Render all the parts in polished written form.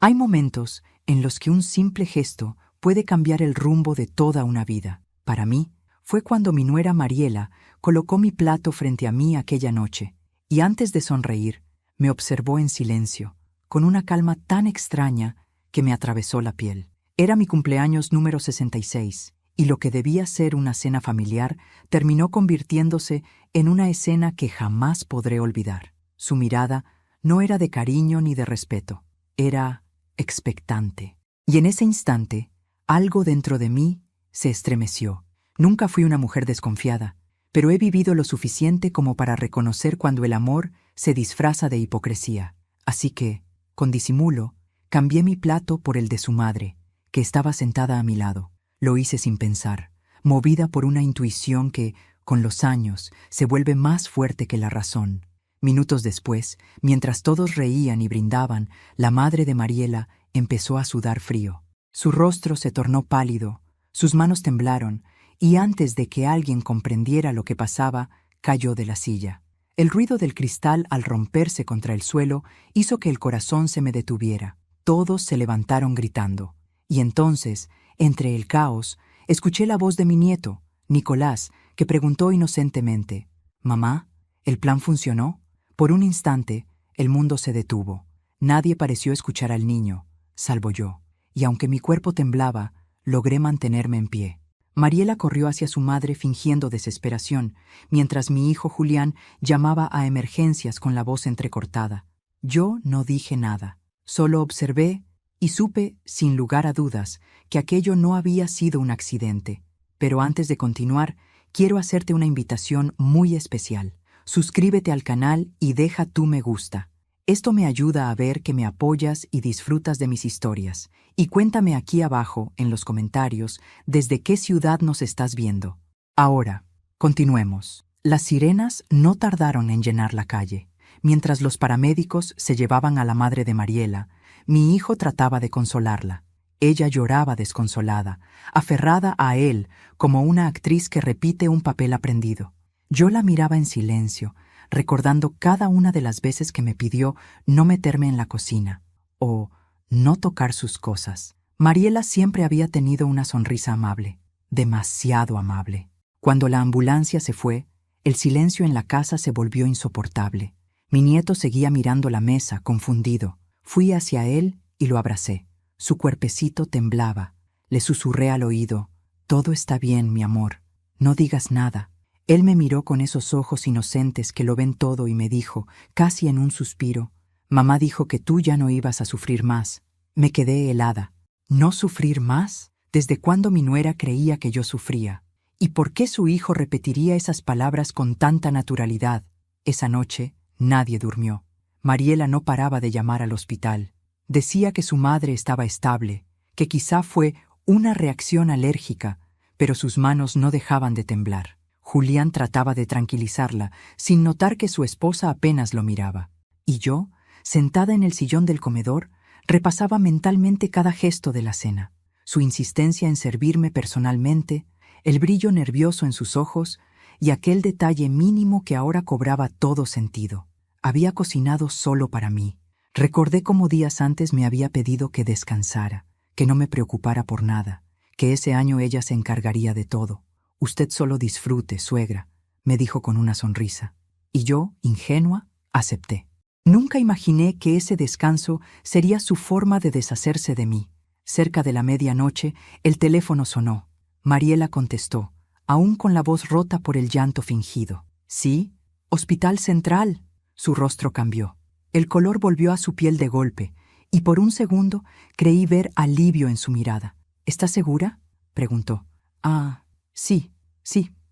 Hay momentos en los que un simple gesto puede cambiar el rumbo de toda una vida. Para mí, fue cuando mi nuera Mariela colocó mi plato frente a mí aquella noche, y antes de sonreír, me observó en silencio, con una calma tan extraña que me atravesó la piel. Era mi cumpleaños número 66, y lo que debía ser una cena familiar terminó convirtiéndose en una escena que jamás podré olvidar. Su mirada no era de cariño ni de respeto, era expectante. Y en ese instante, algo dentro de mí se estremeció. Nunca fui una mujer desconfiada, pero he vivido lo suficiente como para reconocer cuando el amor se disfraza de hipocresía. Así que, con disimulo, cambié mi plato por el de su madre, que estaba sentada a mi lado. Lo hice sin pensar, movida por una intuición que, con los años, se vuelve más fuerte que la razón. Minutos después, mientras todos reían y brindaban, la madre de Mariela empezó a sudar frío. Su rostro se tornó pálido, sus manos temblaron, y antes de que alguien comprendiera lo que pasaba, cayó de la silla. El ruido del cristal al romperse contra el suelo hizo que el corazón se me detuviera. Todos se levantaron gritando. Y entonces, entre el caos, escuché la voz de mi nieto, Nicolás, que preguntó inocentemente: «Mamá, ¿el plan funcionó?». Por un instante, el mundo se detuvo. Nadie pareció escuchar al niño, salvo yo, y aunque mi cuerpo temblaba, logré mantenerme en pie. Mariela corrió hacia su madre fingiendo desesperación, mientras mi hijo Julián llamaba a emergencias con la voz entrecortada. Yo no dije nada, solo observé y supe, sin lugar a dudas, que aquello no había sido un accidente. Pero antes de continuar, quiero hacerte una invitación muy especial. Suscríbete al canal y deja tu me gusta. Esto me ayuda a ver que me apoyas y disfrutas de mis historias. Y cuéntame aquí abajo, en los comentarios, desde qué ciudad nos estás viendo. Ahora, continuemos. Las sirenas no tardaron en llenar la calle. Mientras los paramédicos se llevaban a la madre de Mariela, mi hijo trataba de consolarla. Ella lloraba desconsolada, aferrada a él como una actriz que repite un papel aprendido. Yo la miraba en silencio, recordando cada una de las veces que me pidió no meterme en la cocina o no tocar sus cosas. Mariela siempre había tenido una sonrisa amable, demasiado amable. Cuando la ambulancia se fue, el silencio en la casa se volvió insoportable. Mi nieto seguía mirando la mesa, confundido. Fui hacia él y lo abracé. Su cuerpecito temblaba. Le susurré al oído: «Todo está bien, mi amor. No digas nada». Él me miró con esos ojos inocentes que lo ven todo y me dijo, casi en un suspiro: «Mamá dijo que tú ya no ibas a sufrir más». Me quedé helada. ¿No sufrir más? ¿Desde cuándo mi nuera creía que yo sufría? ¿Y por qué su hijo repetiría esas palabras con tanta naturalidad? Esa noche nadie durmió. Mariela no paraba de llamar al hospital. Decía que su madre estaba estable, que quizá fue una reacción alérgica, pero sus manos no dejaban de temblar. Julián trataba de tranquilizarla, sin notar que su esposa apenas lo miraba. Y yo, sentada en el sillón del comedor, repasaba mentalmente cada gesto de la cena. Su insistencia en servirme personalmente, el brillo nervioso en sus ojos y aquel detalle mínimo que ahora cobraba todo sentido. Había cocinado solo para mí. Recordé cómo días antes me había pedido que descansara, que no me preocupara por nada, que ese año ella se encargaría de todo. «Usted solo disfrute, suegra», me dijo con una sonrisa. Y yo, ingenua, acepté. Nunca imaginé que ese descanso sería su forma de deshacerse de mí. Cerca de la medianoche, el teléfono sonó. Mariela contestó, aún con la voz rota por el llanto fingido. «Sí, Hospital Central». Su rostro cambió. El color volvió a su piel de golpe, y por un segundo creí ver alivio en su mirada. «¿Estás segura?», preguntó. «Ah, sí,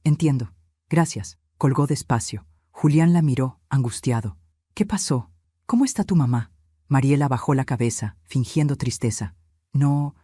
entiendo. Gracias». Colgó despacio. Julián la miró, angustiado. «¿Qué pasó? ¿Cómo está tu mamá?». Mariela bajó la cabeza, fingiendo tristeza. No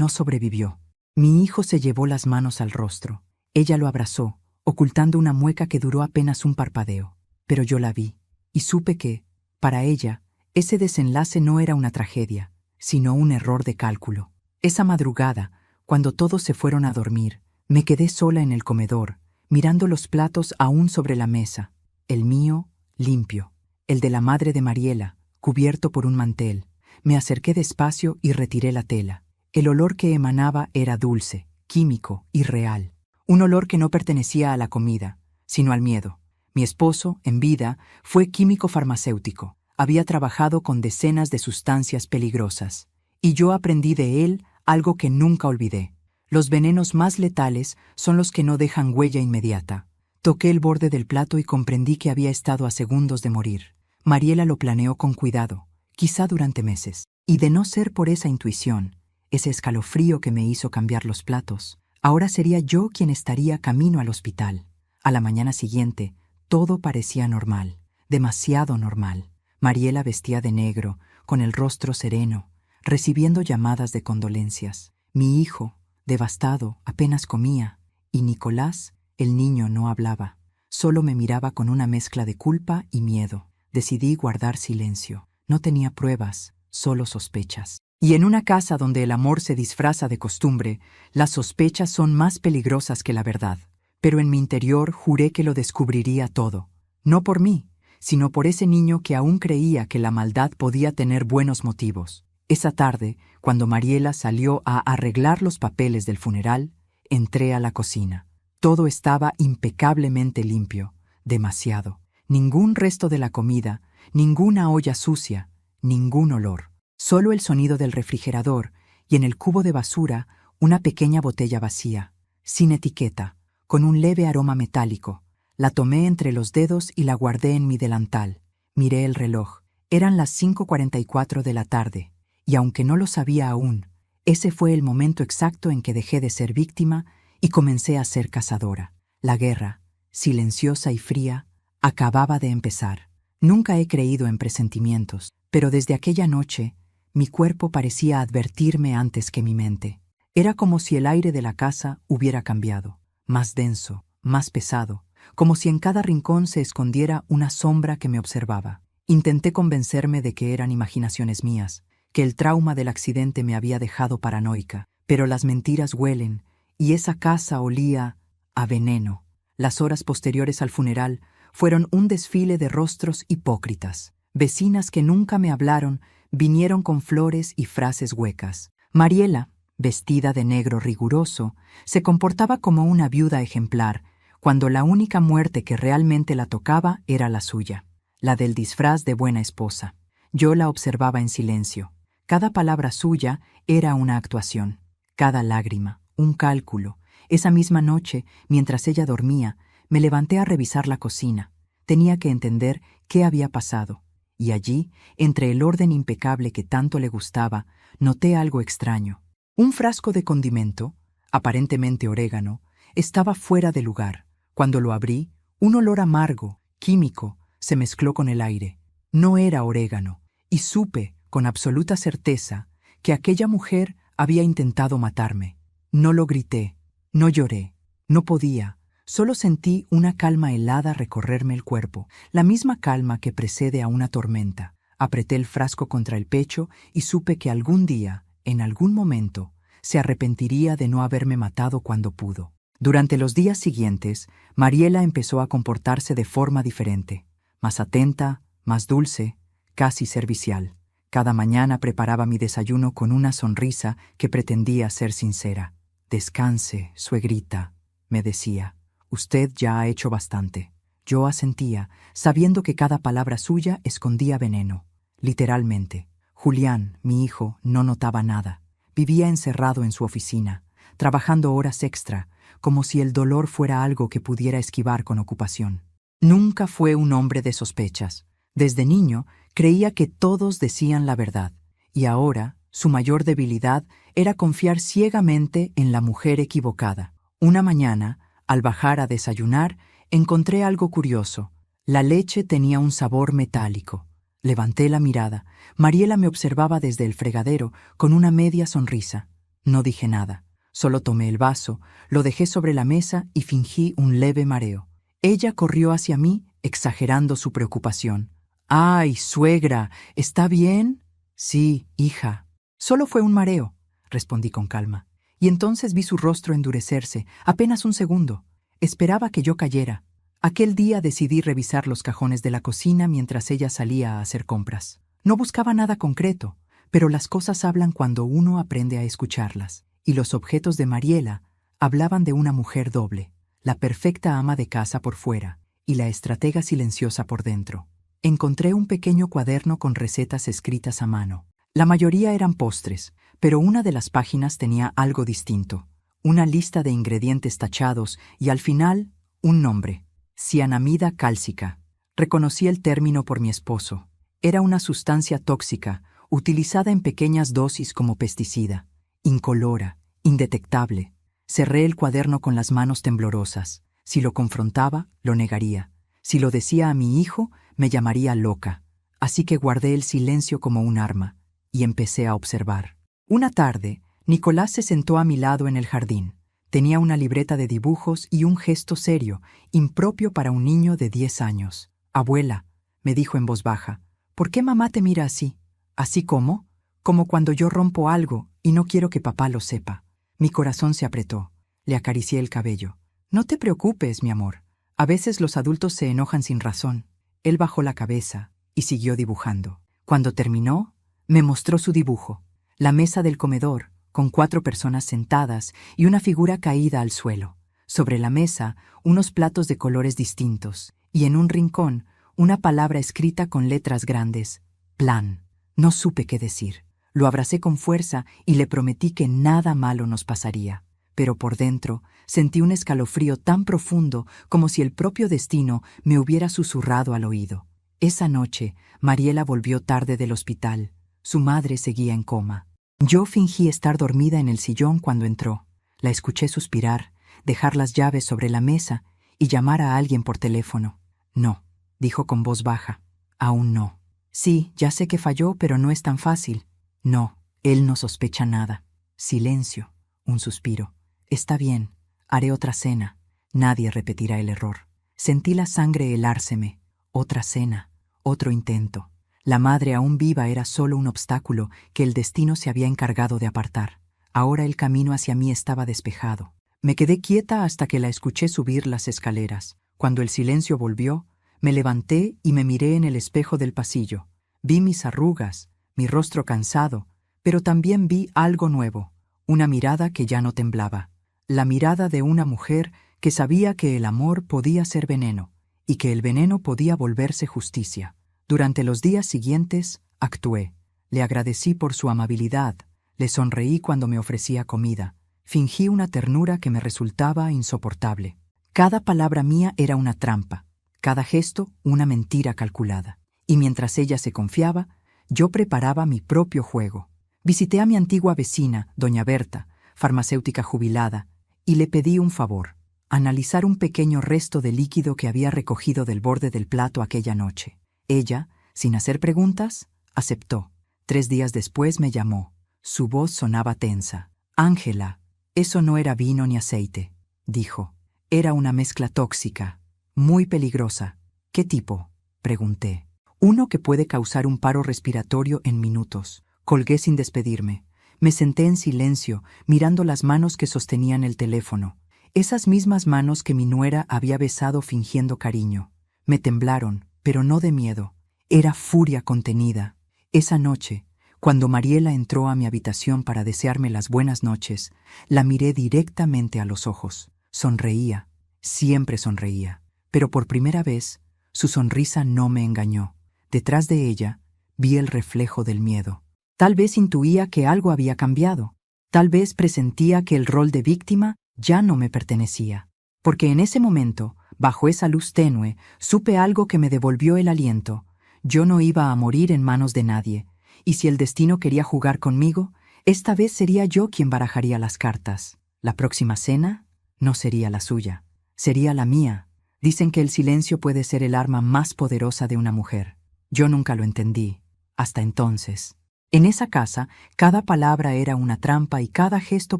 sobrevivió». Mi hijo se llevó las manos al rostro. Ella lo abrazó, ocultando una mueca que duró apenas un parpadeo. Pero yo la vi, y supe que, para ella, ese desenlace no era una tragedia, sino un error de cálculo. Esa madrugada, cuando todos se fueron a dormir, me quedé sola en el comedor, mirando los platos aún sobre la mesa. El mío, limpio. El de la madre de Mariela, cubierto por un mantel. Me acerqué despacio y retiré la tela. El olor que emanaba era dulce, químico y real. Un olor que no pertenecía a la comida, sino al miedo. Mi esposo, en vida, fue químico farmacéutico. Había trabajado con decenas de sustancias peligrosas. Y yo aprendí de él algo que nunca olvidé. Los venenos más letales son los que no dejan huella inmediata. Toqué el borde del plato y comprendí que había estado a segundos de morir. Mariela lo planeó con cuidado, quizá durante meses. Y de no ser por esa intuición, ese escalofrío que me hizo cambiar los platos, ahora sería yo quien estaría camino al hospital. A la mañana siguiente, todo parecía normal, demasiado normal. Mariela vestía de negro, con el rostro sereno, recibiendo llamadas de condolencias. Mi hijo, devastado, apenas comía, y Nicolás, el niño, no hablaba. Solo me miraba con una mezcla de culpa y miedo. Decidí guardar silencio. No tenía pruebas, solo sospechas. Y en una casa donde el amor se disfraza de costumbre, las sospechas son más peligrosas que la verdad. Pero en mi interior juré que lo descubriría todo. No por mí, sino por ese niño que aún creía que la maldad podía tener buenos motivos. Esa tarde, cuando Mariela salió a arreglar los papeles del funeral, entré a la cocina. Todo estaba impecablemente limpio, demasiado. Ningún resto de la comida, ninguna olla sucia, ningún olor. Solo el sonido del refrigerador y en el cubo de basura una pequeña botella vacía, sin etiqueta, con un leve aroma metálico. La tomé entre los dedos y la guardé en mi delantal. Miré el reloj. Eran las 5:44 de la tarde, y aunque no lo sabía aún, ese fue el momento exacto en que dejé de ser víctima y comencé a ser cazadora. La guerra, silenciosa y fría, acababa de empezar. Nunca he creído en presentimientos, pero desde aquella noche, mi cuerpo parecía advertirme antes que mi mente. Era como si el aire de la casa hubiera cambiado, más denso, más pesado, como si en cada rincón se escondiera una sombra que me observaba. Intenté convencerme de que eran imaginaciones mías, que el trauma del accidente me había dejado paranoica, pero las mentiras huelen, y esa casa olía a veneno. Las horas posteriores al funeral fueron un desfile de rostros hipócritas. Vecinas que nunca me hablaron vinieron con flores y frases huecas. Mariela, vestida de negro riguroso, se comportaba como una viuda ejemplar, cuando la única muerte que realmente la tocaba era la suya, la del disfraz de buena esposa. Yo la observaba en silencio. Cada palabra suya era una actuación, cada lágrima, un cálculo. Esa misma noche, mientras ella dormía, me levanté a revisar la cocina. Tenía que entender qué había pasado. Y allí, entre el orden impecable que tanto le gustaba, noté algo extraño. Un frasco de condimento, aparentemente orégano, estaba fuera de lugar. Cuando lo abrí, un olor amargo, químico, se mezcló con el aire. No era orégano, y supe, con absoluta certeza, que aquella mujer había intentado matarme. No lo grité, no lloré, no podía. Solo sentí una calma helada recorrerme el cuerpo, la misma calma que precede a una tormenta. Apreté el frasco contra el pecho y supe que algún día, en algún momento, se arrepentiría de no haberme matado cuando pudo. Durante los días siguientes, Mariela empezó a comportarse de forma diferente, más atenta, más dulce, casi servicial. Cada mañana preparaba mi desayuno con una sonrisa que pretendía ser sincera. «Descanse, suegrita», me decía. «Usted ya ha hecho bastante». Yo asentía, sabiendo que cada palabra suya escondía veneno. Literalmente. Julián, mi hijo, no notaba nada. Vivía encerrado en su oficina, trabajando horas extra, como si el dolor fuera algo que pudiera esquivar con ocupación. Nunca fue un hombre de sospechas. Desde niño creía que todos decían la verdad, y ahora su mayor debilidad era confiar ciegamente en la mujer equivocada. Una mañana, al bajar a desayunar, encontré algo curioso. La leche tenía un sabor metálico. Levanté la mirada. Mariela me observaba desde el fregadero con una media sonrisa. No dije nada. Solo tomé el vaso, lo dejé sobre la mesa y fingí un leve mareo. Ella corrió hacia mí, exagerando su preocupación. «¡Ay, suegra! ¿Está bien?» «Sí, hija». «Solo fue un mareo», respondí con calma. Y entonces vi su rostro endurecerse, apenas un segundo. Esperaba que yo cayera. Aquel día decidí revisar los cajones de la cocina mientras ella salía a hacer compras. No buscaba nada concreto, pero las cosas hablan cuando uno aprende a escucharlas, y los objetos de Mariela hablaban de una mujer doble, la perfecta ama de casa por fuera y la estratega silenciosa por dentro. Encontré un pequeño cuaderno con recetas escritas a mano. La mayoría eran postres, pero una de las páginas tenía algo distinto, una lista de ingredientes tachados y al final un nombre: cianamida cálcica. Reconocí el término por mi esposo. Era una sustancia tóxica, utilizada en pequeñas dosis como pesticida, incolora, indetectable. Cerré el cuaderno con las manos temblorosas. Si lo confrontaba, lo negaría. Si lo decía a mi hijo, me llamaría loca. Así que guardé el silencio como un arma y empecé a observar. Una tarde, Nicolás se sentó a mi lado en el jardín. Tenía una libreta de dibujos y un gesto serio, impropio para un niño de 10 años. «Abuela», me dijo en voz baja, «¿por qué mamá te mira así?» «¿Así cómo?» «Como cuando yo rompo algo y no quiero que papá lo sepa». Mi corazón se apretó. Le acaricié el cabello. «No te preocupes, mi amor. A veces los adultos se enojan sin razón». Él bajó la cabeza y siguió dibujando. Cuando terminó, me mostró su dibujo. La mesa del comedor, con 4 personas sentadas y una figura caída al suelo. Sobre la mesa, unos platos de colores distintos, y en un rincón, una palabra escrita con letras grandes: plan. No supe qué decir. Lo abracé con fuerza y le prometí que nada malo nos pasaría. Pero por dentro sentí un escalofrío tan profundo como si el propio destino me hubiera susurrado al oído. Esa noche, Mariela volvió tarde del hospital. Su madre seguía en coma. Yo fingí estar dormida en el sillón cuando entró. La escuché suspirar, dejar las llaves sobre la mesa y llamar a alguien por teléfono. «No», dijo con voz baja. «Aún no». «Sí, ya sé que falló, pero no es tan fácil». «No, él no sospecha nada». Silencio, un suspiro. «Está bien, haré otra cena. Nadie repetirá el error». Sentí la sangre helárseme. Otra cena, otro intento. La madre aún viva era solo un obstáculo que el destino se había encargado de apartar. Ahora el camino hacia mí estaba despejado. Me quedé quieta hasta que la escuché subir las escaleras. Cuando el silencio volvió, me levanté y me miré en el espejo del pasillo. Vi mis arrugas, mi rostro cansado, pero también vi algo nuevo, una mirada que ya no temblaba. La mirada de una mujer que sabía que el amor podía ser veneno y que el veneno podía volverse justicia. Durante los días siguientes, actué. Le agradecí por su amabilidad, le sonreí cuando me ofrecía comida, fingí una ternura que me resultaba insoportable. Cada palabra mía era una trampa, cada gesto una mentira calculada. Y mientras ella se confiaba, yo preparaba mi propio juego. Visité a mi antigua vecina, doña Berta, farmacéutica jubilada, y le pedí un favor: analizar un pequeño resto de líquido que había recogido del borde del plato aquella noche. Ella, sin hacer preguntas, aceptó. 3 días después me llamó. Su voz sonaba tensa. «Ángela, eso no era vino ni aceite», dijo. «Era una mezcla tóxica, muy peligrosa». «¿Qué tipo?», pregunté. «Uno que puede causar un paro respiratorio en minutos». Colgué sin despedirme. Me senté en silencio, mirando las manos que sostenían el teléfono. Esas mismas manos que mi nuera había besado fingiendo cariño. Me temblaron, pero no de miedo. Era furia contenida. Esa noche, cuando Mariela entró a mi habitación para desearme las buenas noches, la miré directamente a los ojos. Sonreía, siempre sonreía, pero por primera vez, su sonrisa no me engañó. Detrás de ella, vi el reflejo del miedo. Tal vez intuía que algo había cambiado. Tal vez presentía que el rol de víctima ya no me pertenecía. Porque en ese momento, bajo esa luz tenue, supe algo que me devolvió el aliento. Yo no iba a morir en manos de nadie, y si el destino quería jugar conmigo, esta vez sería yo quien barajaría las cartas. La próxima cena no sería la suya, sería la mía. Dicen que el silencio puede ser el arma más poderosa de una mujer. Yo nunca lo entendí, hasta entonces. En esa casa, cada palabra era una trampa y cada gesto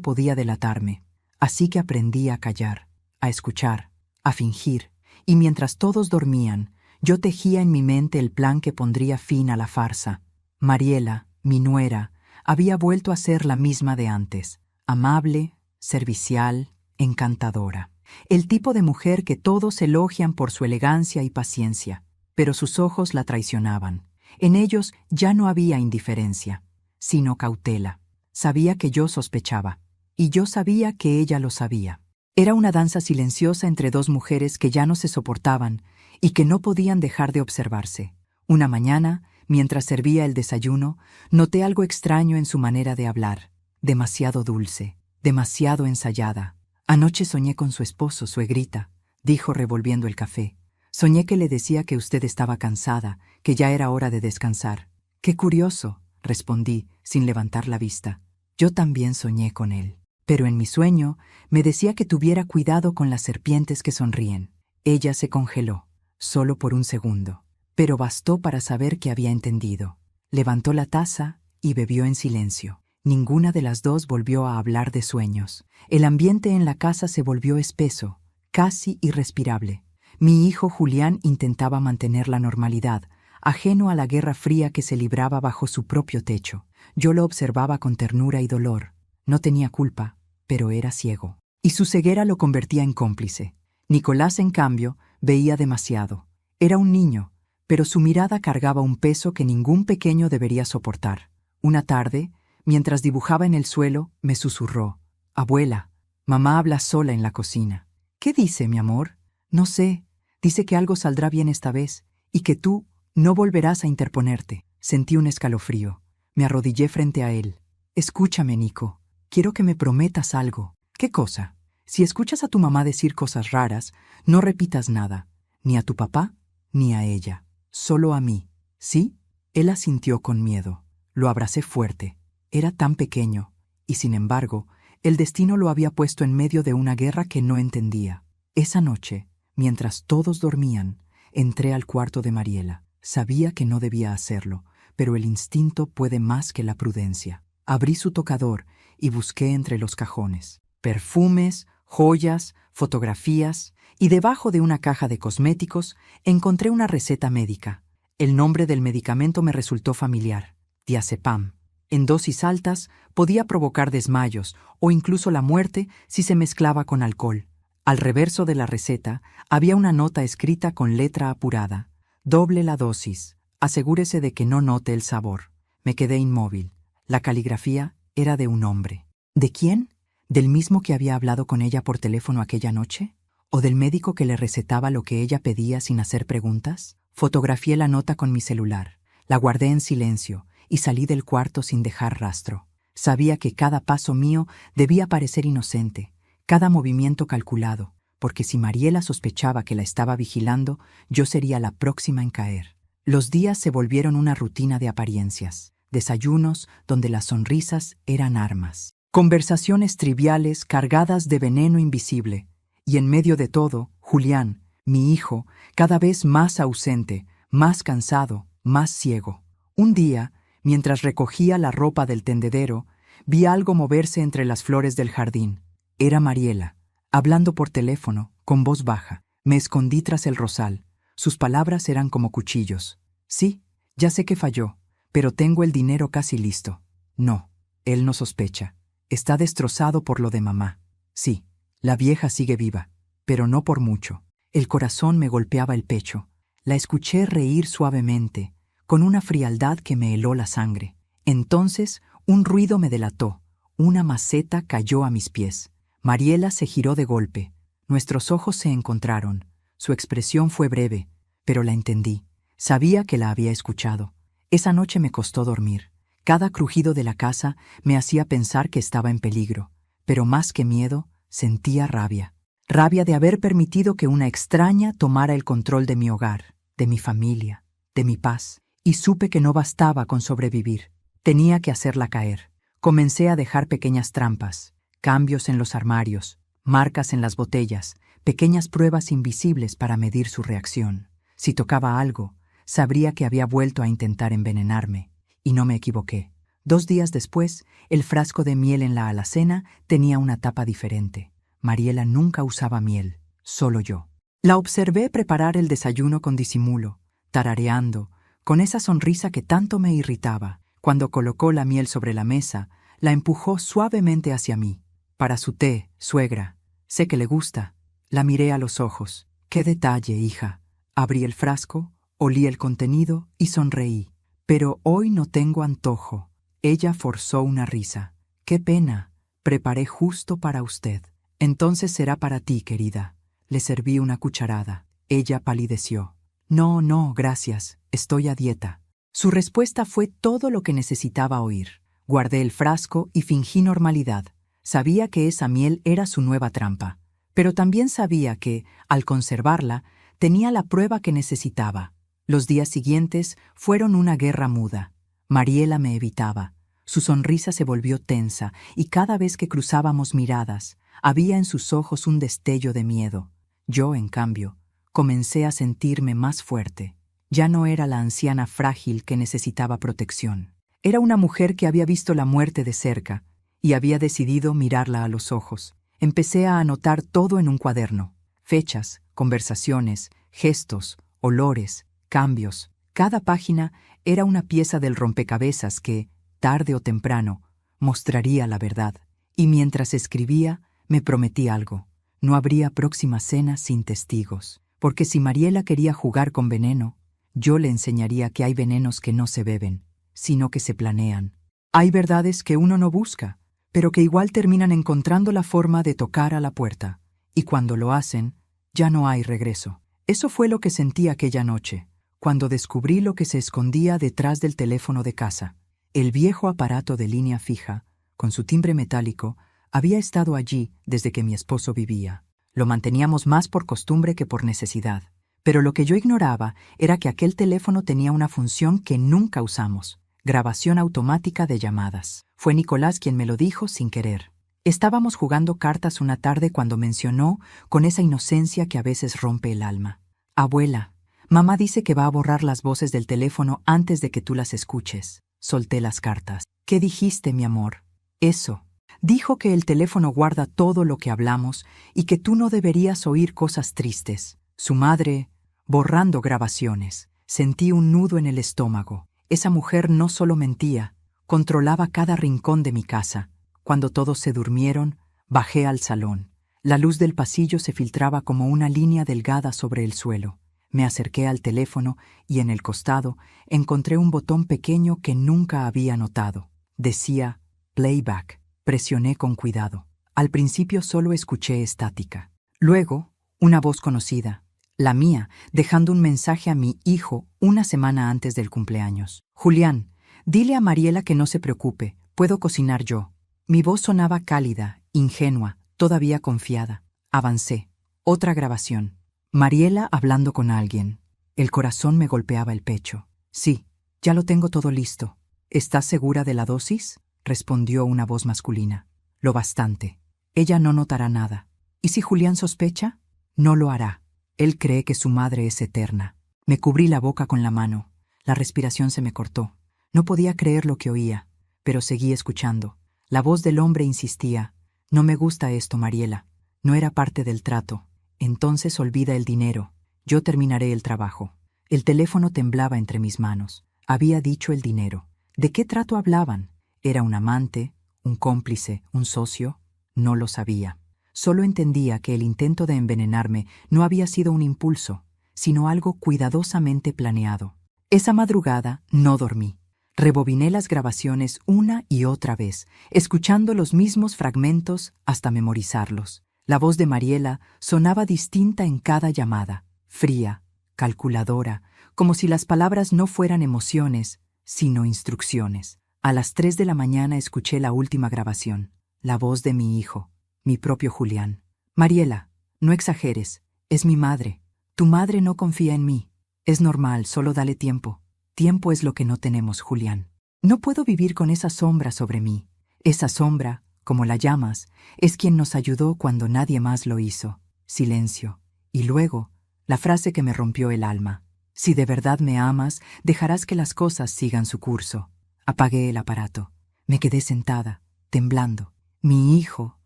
podía delatarme. Así que aprendí a callar, a escuchar, a fingir, y mientras todos dormían, yo tejía en mi mente el plan que pondría fin a la farsa. Mariela, mi nuera, había vuelto a ser la misma de antes, amable, servicial, encantadora. El tipo de mujer que todos elogian por su elegancia y paciencia, pero sus ojos la traicionaban. En ellos ya no había indiferencia, sino cautela. Sabía que yo sospechaba, y yo sabía que ella lo sabía. Era una danza silenciosa entre dos mujeres que ya no se soportaban y que no podían dejar de observarse. Una mañana, mientras servía el desayuno, noté algo extraño en su manera de hablar. Demasiado dulce, demasiado ensayada. Anoche soñé con su esposo, suegrita, dijo revolviendo el café. Soñé que le decía que usted estaba cansada, que ya era hora de descansar. Qué curioso, respondí, sin levantar la vista. Yo también soñé con él. Pero en mi sueño me decía que tuviera cuidado con las serpientes que sonríen. Ella se congeló, solo por un segundo, pero bastó para saber que había entendido. Levantó la taza y bebió en silencio. Ninguna de las dos volvió a hablar de sueños. El ambiente en la casa se volvió espeso, casi irrespirable. Mi hijo Julián intentaba mantener la normalidad, ajeno a la guerra fría que se libraba bajo su propio techo. Yo lo observaba con ternura y dolor. No tenía culpa, pero era ciego. Y su ceguera lo convertía en cómplice. Nicolás, en cambio, veía demasiado. Era un niño, pero su mirada cargaba un peso que ningún pequeño debería soportar. Una tarde, mientras dibujaba en el suelo, me susurró: «Abuela, mamá habla sola en la cocina». «¿Qué dice, mi amor?» «No sé. Dice que algo saldrá bien esta vez y que tú no volverás a interponerte». Sentí un escalofrío. Me arrodillé frente a él. «Escúchame, Nico. Quiero que me prometas algo». «¿Qué cosa?» «Si escuchas a tu mamá decir cosas raras, no repitas nada, ni a tu papá, ni a ella. Solo a mí. ¿Sí?» Él asintió con miedo. Lo abracé fuerte. Era tan pequeño, y sin embargo, el destino lo había puesto en medio de una guerra que no entendía. Esa noche, mientras todos dormían, entré al cuarto de Mariela. Sabía que no debía hacerlo, pero el instinto puede más que la prudencia. Abrí su tocador y busqué entre los cajones. Perfumes, joyas, fotografías, y debajo de una caja de cosméticos encontré una receta médica. El nombre del medicamento me resultó familiar: diazepam. En dosis altas podía provocar desmayos o incluso la muerte si se mezclaba con alcohol. Al reverso de la receta había una nota escrita con letra apurada: «Doble la dosis. Asegúrese de que no note el sabor». Me quedé inmóvil. La caligrafía era de un hombre. ¿De quién? ¿Del mismo que había hablado con ella por teléfono aquella noche? ¿O del médico que le recetaba lo que ella pedía sin hacer preguntas? Fotografié la nota con mi celular. La guardé en silencio y salí del cuarto sin dejar rastro. Sabía que cada paso mío debía parecer inocente, cada movimiento calculado, porque si Mariela sospechaba que la estaba vigilando, yo sería la próxima en caer. Los días se volvieron una rutina de apariencias, desayunos donde las sonrisas eran armas, conversaciones triviales cargadas de veneno invisible, y en medio de todo, Julián, mi hijo, cada vez más ausente, más cansado, más ciego. Un día, mientras recogía la ropa del tendedero, vi algo moverse entre las flores del jardín. Era Mariela, hablando por teléfono, con voz baja. Me escondí tras el rosal. Sus palabras eran como cuchillos. «Sí, ya sé que falló, pero tengo el dinero casi listo». «No, él no sospecha. Está destrozado por lo de mamá». «Sí, la vieja sigue viva, pero no por mucho». El corazón me golpeaba el pecho. La escuché reír suavemente, con una frialdad que me heló la sangre. Entonces, un ruido me delató. Una maceta cayó a mis pies. Mariela se giró de golpe. Nuestros ojos se encontraron. Su expresión fue breve, pero la entendí. Sabía que la había escuchado. Esa noche me costó dormir. Cada crujido de la casa me hacía pensar que estaba en peligro, pero más que miedo, sentía rabia. Rabia de haber permitido que una extraña tomara el control de mi hogar, de mi familia, de mi paz. Y supe que no bastaba con sobrevivir. Tenía que hacerla caer. Comencé a dejar pequeñas trampas, cambios en los armarios, marcas en las botellas, pequeñas pruebas invisibles para medir su reacción. Si tocaba algo, sabría que había vuelto a intentar envenenarme. Y no me equivoqué. 2 días después, el frasco de miel en la alacena tenía una tapa diferente. Mariela nunca usaba miel, solo yo. La observé preparar el desayuno con disimulo, tarareando, con esa sonrisa que tanto me irritaba. Cuando colocó la miel sobre la mesa, la empujó suavemente hacia mí. «Para su té, suegra. Sé que le gusta». La miré a los ojos. «Qué detalle, hija». Abrí el frasco, olí el contenido y sonreí. «Pero hoy no tengo antojo». Ella forzó una risa. «Qué pena. Preparé justo para usted». «Entonces será para ti, querida». Le serví una cucharada. Ella palideció. «No, no, gracias. Estoy a dieta». Su respuesta fue todo lo que necesitaba oír. Guardé el frasco y fingí normalidad. Sabía que esa miel era su nueva trampa, pero también sabía que, al conservarla, tenía la prueba que necesitaba. Los días siguientes fueron una guerra muda. Mariela me evitaba. Su sonrisa se volvió tensa y cada vez que cruzábamos miradas, había en sus ojos un destello de miedo. Yo, en cambio, comencé a sentirme más fuerte. Ya no era la anciana frágil que necesitaba protección. Era una mujer que había visto la muerte de cerca y había decidido mirarla a los ojos. Empecé a anotar todo en un cuaderno. Fechas, conversaciones, gestos, olores, cambios. Cada página era una pieza del rompecabezas que, tarde o temprano, mostraría la verdad. Y mientras escribía, me prometí algo. No habría próxima cena sin testigos. Porque si Mariela quería jugar con veneno, yo le enseñaría que hay venenos que no se beben, sino que se planean. Hay verdades que uno no busca, pero que igual terminan encontrando la forma de tocar a la puerta. Y cuando lo hacen, ya no hay regreso. Eso fue lo que sentí aquella noche, cuando descubrí lo que se escondía detrás del teléfono de casa. El viejo aparato de línea fija, con su timbre metálico, había estado allí desde que mi esposo vivía. Lo manteníamos más por costumbre que por necesidad. Pero lo que yo ignoraba era que aquel teléfono tenía una función que nunca usamos: grabación automática de llamadas. Fue Nicolás quien me lo dijo sin querer. Estábamos jugando cartas una tarde cuando mencionó, con esa inocencia que a veces rompe el alma: «Abuela, mamá dice que va a borrar las voces del teléfono antes de que tú las escuches». Solté las cartas. «¿Qué dijiste, mi amor?» «Eso. Dijo que el teléfono guarda todo lo que hablamos y que tú no deberías oír cosas tristes». Su madre, borrando grabaciones. Sentí un nudo en el estómago. Esa mujer no solo mentía, controlaba cada rincón de mi casa. Cuando todos se durmieron, bajé al salón. La luz del pasillo se filtraba como una línea delgada sobre el suelo. Me acerqué al teléfono y en el costado encontré un botón pequeño que nunca había notado. Decía «Playback». Presioné con cuidado. Al principio solo escuché estática. Luego, una voz conocida, la mía, dejando un mensaje a mi hijo una semana antes del cumpleaños. «Julián, dile a Mariela que no se preocupe, puedo cocinar yo». Mi voz sonaba cálida, ingenua, todavía confiada. Avancé. Otra grabación. Mariela hablando con alguien. El corazón me golpeaba el pecho. «Sí, ya lo tengo todo listo». «¿Estás segura de la dosis?», respondió una voz masculina. «Lo bastante. Ella no notará nada». «¿Y si Julián sospecha?». «No lo hará. Él cree que su madre es eterna». Me cubrí la boca con la mano. La respiración se me cortó. No podía creer lo que oía, pero seguí escuchando. La voz del hombre insistía: «No me gusta esto, Mariela. No era parte del trato. Entonces olvida el dinero. Yo terminaré el trabajo». El teléfono temblaba entre mis manos. Había dicho el dinero. ¿De qué trato hablaban? ¿Era un amante, un cómplice, un socio? No lo sabía. Solo entendía que el intento de envenenarme no había sido un impulso, sino algo cuidadosamente planeado. Esa madrugada no dormí. Rebobiné las grabaciones una y otra vez, escuchando los mismos fragmentos hasta memorizarlos. La voz de Mariela sonaba distinta en cada llamada, fría, calculadora, como si las palabras no fueran emociones, sino instrucciones. A las 3 de la mañana escuché la última grabación, la voz de mi hijo, mi propio Julián. «Mariela, no exageres, es mi madre. Tu madre no confía en mí. Es normal, solo dale tiempo. Tiempo es lo que no tenemos, Julián. No puedo vivir con esa sombra sobre mí. Esa sombra, como la llamas, es quien nos ayudó cuando nadie más lo hizo». Silencio. Y luego, la frase que me rompió el alma: «Si de verdad me amas, dejarás que las cosas sigan su curso». Apagué el aparato. Me quedé sentada, temblando. Mi hijo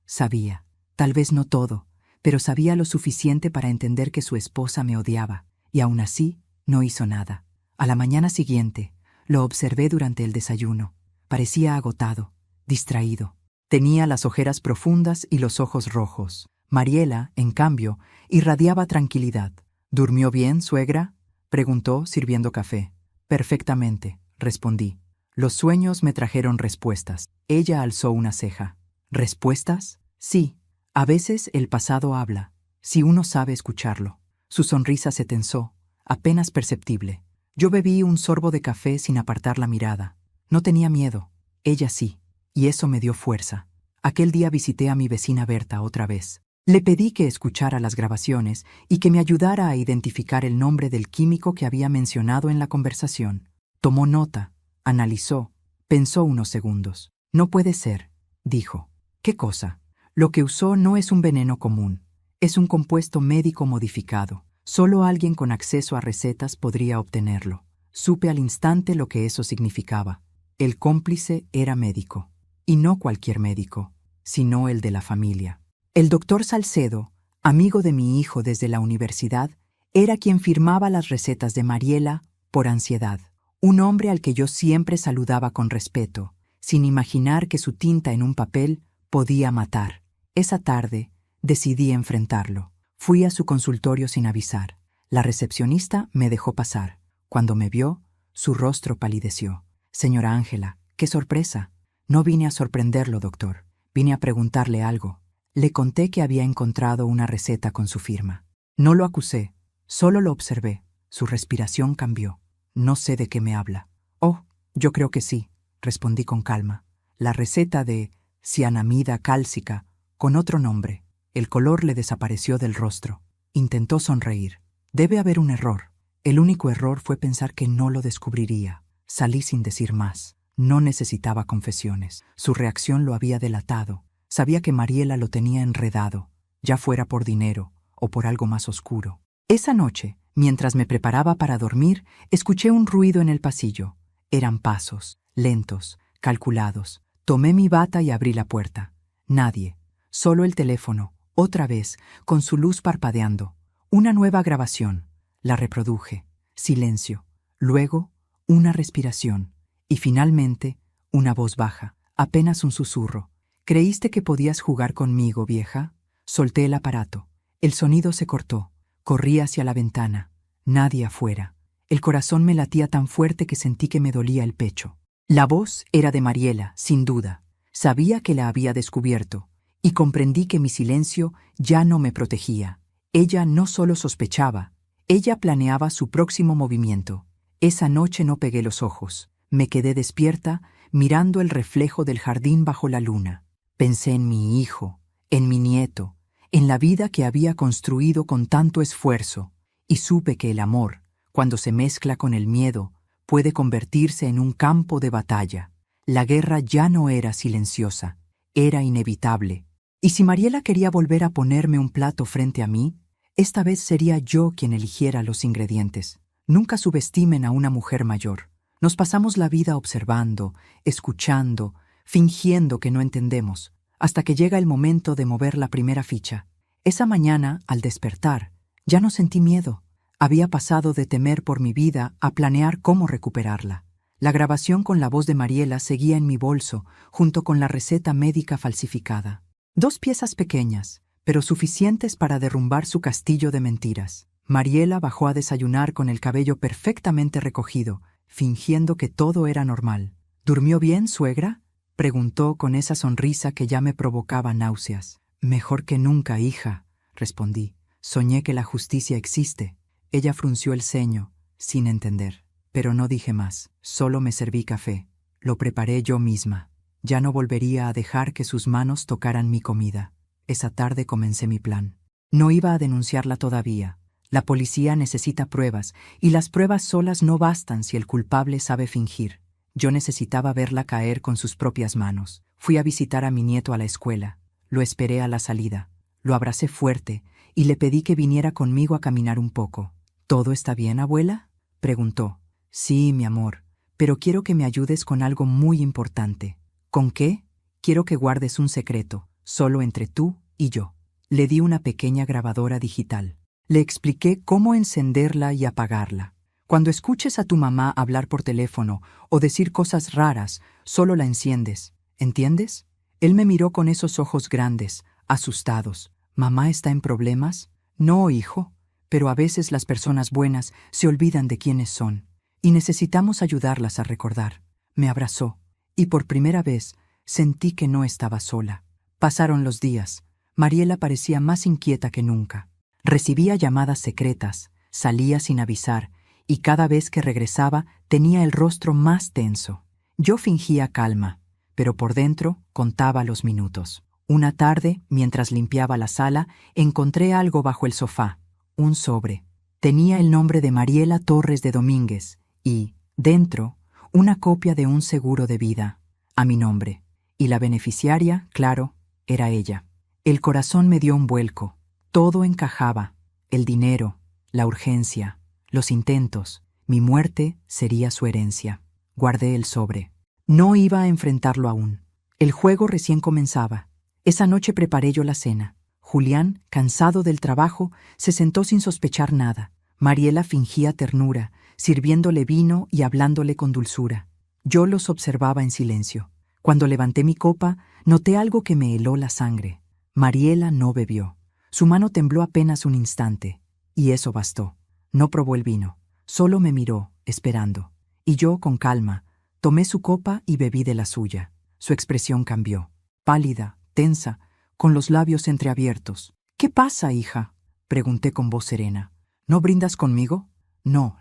sabía, tal vez no todo, pero sabía lo suficiente para entender que su esposa me odiaba, y aún así no hizo nada. A la mañana siguiente, lo observé durante el desayuno. Parecía agotado, distraído. Tenía las ojeras profundas y los ojos rojos. Mariela, en cambio, irradiaba tranquilidad. «¿Durmió bien, suegra?», preguntó, sirviendo café. «Perfectamente», respondí. Los sueños me trajeron respuestas. Ella alzó una ceja. ¿Respuestas? Sí. A veces el pasado habla, si uno sabe escucharlo. Su sonrisa se tensó, apenas perceptible. Yo bebí un sorbo de café sin apartar la mirada. No tenía miedo. Ella sí. Y eso me dio fuerza. Aquel día visité a mi vecina Berta otra vez. Le pedí que escuchara las grabaciones y que me ayudara a identificar el nombre del químico que había mencionado en la conversación. Tomó nota, analizó, pensó unos segundos. No puede ser, dijo. ¿Qué cosa? Lo que usó no es un veneno común. Es un compuesto médico modificado. Solo alguien con acceso a recetas podría obtenerlo. Supe al instante lo que eso significaba. El cómplice era médico. Y no cualquier médico, sino el de la familia. El doctor Salcedo, amigo de mi hijo desde la universidad, era quien firmaba las recetas de Mariela por ansiedad. Un hombre al que yo siempre saludaba con respeto, sin imaginar que su tinta en un papel podía matar. Esa tarde decidí enfrentarlo. Fui a su consultorio sin avisar. La recepcionista me dejó pasar. Cuando me vio, su rostro palideció. Señora Ángela, qué sorpresa. No vine a sorprenderlo, doctor. Vine a preguntarle algo. Le conté que había encontrado una receta con su firma. No lo acusé, solo lo observé. Su respiración cambió. No sé de qué me habla. Oh, yo creo que sí, respondí con calma. La receta de cianamida cálcica, con otro nombre. El color le desapareció del rostro. Intentó sonreír. Debe haber un error. El único error fue pensar que no lo descubriría. Salí sin decir más. No necesitaba confesiones. Su reacción lo había delatado. Sabía que Mariela lo tenía enredado, ya fuera por dinero o por algo más oscuro. Esa noche, mientras me preparaba para dormir, escuché un ruido en el pasillo. Eran pasos, lentos, calculados. Tomé mi bata y abrí la puerta. Nadie. Solo el teléfono, otra vez, con su luz parpadeando. Una nueva grabación. La reproduje. Silencio. Luego, una respiración. Y finalmente, una voz baja, apenas un susurro. ¿Creíste que podías jugar conmigo, vieja? Solté el aparato. El sonido se cortó. Corrí hacia la ventana. Nadie afuera. El corazón me latía tan fuerte que sentí que me dolía el pecho. La voz era de Mariela, sin duda. Sabía que la había descubierto, y comprendí que mi silencio ya no me protegía. Ella no solo sospechaba, ella planeaba su próximo movimiento. Esa noche no pegué los ojos. Me quedé despierta, mirando el reflejo del jardín bajo la luna. Pensé en mi hijo, en mi nieto, en la vida que había construido con tanto esfuerzo, y supe que el amor, cuando se mezcla con el miedo, puede convertirse en un campo de batalla. La guerra ya no era silenciosa, era inevitable. Y si Mariela quería volver a ponerme un plato frente a mí, esta vez sería yo quien eligiera los ingredientes. Nunca subestimen a una mujer mayor. Nos pasamos la vida observando, escuchando, fingiendo que no entendemos, hasta que llega el momento de mover la primera ficha. Esa mañana, al despertar, ya no sentí miedo. Había pasado de temer por mi vida a planear cómo recuperarla. La grabación con la voz de Mariela seguía en mi bolso, junto con la receta médica falsificada. 2 piezas pequeñas, pero suficientes para derrumbar su castillo de mentiras. Mariela bajó a desayunar con el cabello perfectamente recogido, fingiendo que todo era normal. ¿Durmió bien, suegra?, preguntó con esa sonrisa que ya me provocaba náuseas. Mejor que nunca, hija, respondí. Soñé que la justicia existe. Ella frunció el ceño, sin entender. Pero no dije más, solo me serví café. Lo preparé yo misma. Ya no volvería a dejar que sus manos tocaran mi comida. Esa tarde comencé mi plan. No iba a denunciarla todavía. La policía necesita pruebas, y las pruebas solas no bastan si el culpable sabe fingir. Yo necesitaba verla caer con sus propias manos. Fui a visitar a mi nieto a la escuela. Lo esperé a la salida. Lo abracé fuerte y le pedí que viniera conmigo a caminar un poco. ¿Todo está bien, abuela?, preguntó. Sí, mi amor, pero quiero que me ayudes con algo muy importante. ¿Con qué? Quiero que guardes un secreto, solo entre tú y yo. Le di una pequeña grabadora digital. Le expliqué cómo encenderla y apagarla. Cuando escuches a tu mamá hablar por teléfono o decir cosas raras, solo la enciendes. ¿Entiendes? Él me miró con esos ojos grandes, asustados. ¿Mamá está en problemas? No, hijo, pero a veces las personas buenas se olvidan de quiénes son, y necesitamos ayudarlas a recordar. Me abrazó, y por primera vez sentí que no estaba sola. Pasaron los días. Mariela parecía más inquieta que nunca. Recibía llamadas secretas, salía sin avisar, y cada vez que regresaba tenía el rostro más tenso. Yo fingía calma, pero por dentro contaba los minutos. Una tarde, mientras limpiaba la sala, encontré algo bajo el sofá, un sobre. Tenía el nombre de Mariela Torres de Domínguez y, dentro, una copia de un seguro de vida, a mi nombre. Y la beneficiaria, claro, era ella. El corazón me dio un vuelco. Todo encajaba: el dinero, la urgencia, los intentos. Mi muerte sería su herencia. Guardé el sobre. No iba a enfrentarlo aún. El juego recién comenzaba. Esa noche preparé yo la cena. Julián, cansado del trabajo, se sentó sin sospechar nada. Mariela fingía ternura, sirviéndole vino y hablándole con dulzura. Yo los observaba en silencio. Cuando levanté mi copa, noté algo que me heló la sangre. Mariela no bebió. Su mano tembló apenas un instante, y eso bastó. No probó el vino, solo me miró, esperando. Y yo, con calma, tomé su copa y bebí de la suya. Su expresión cambió, pálida, tensa, con los labios entreabiertos. «¿Qué pasa, hija?», pregunté con voz serena. «¿No brindas conmigo?» «No,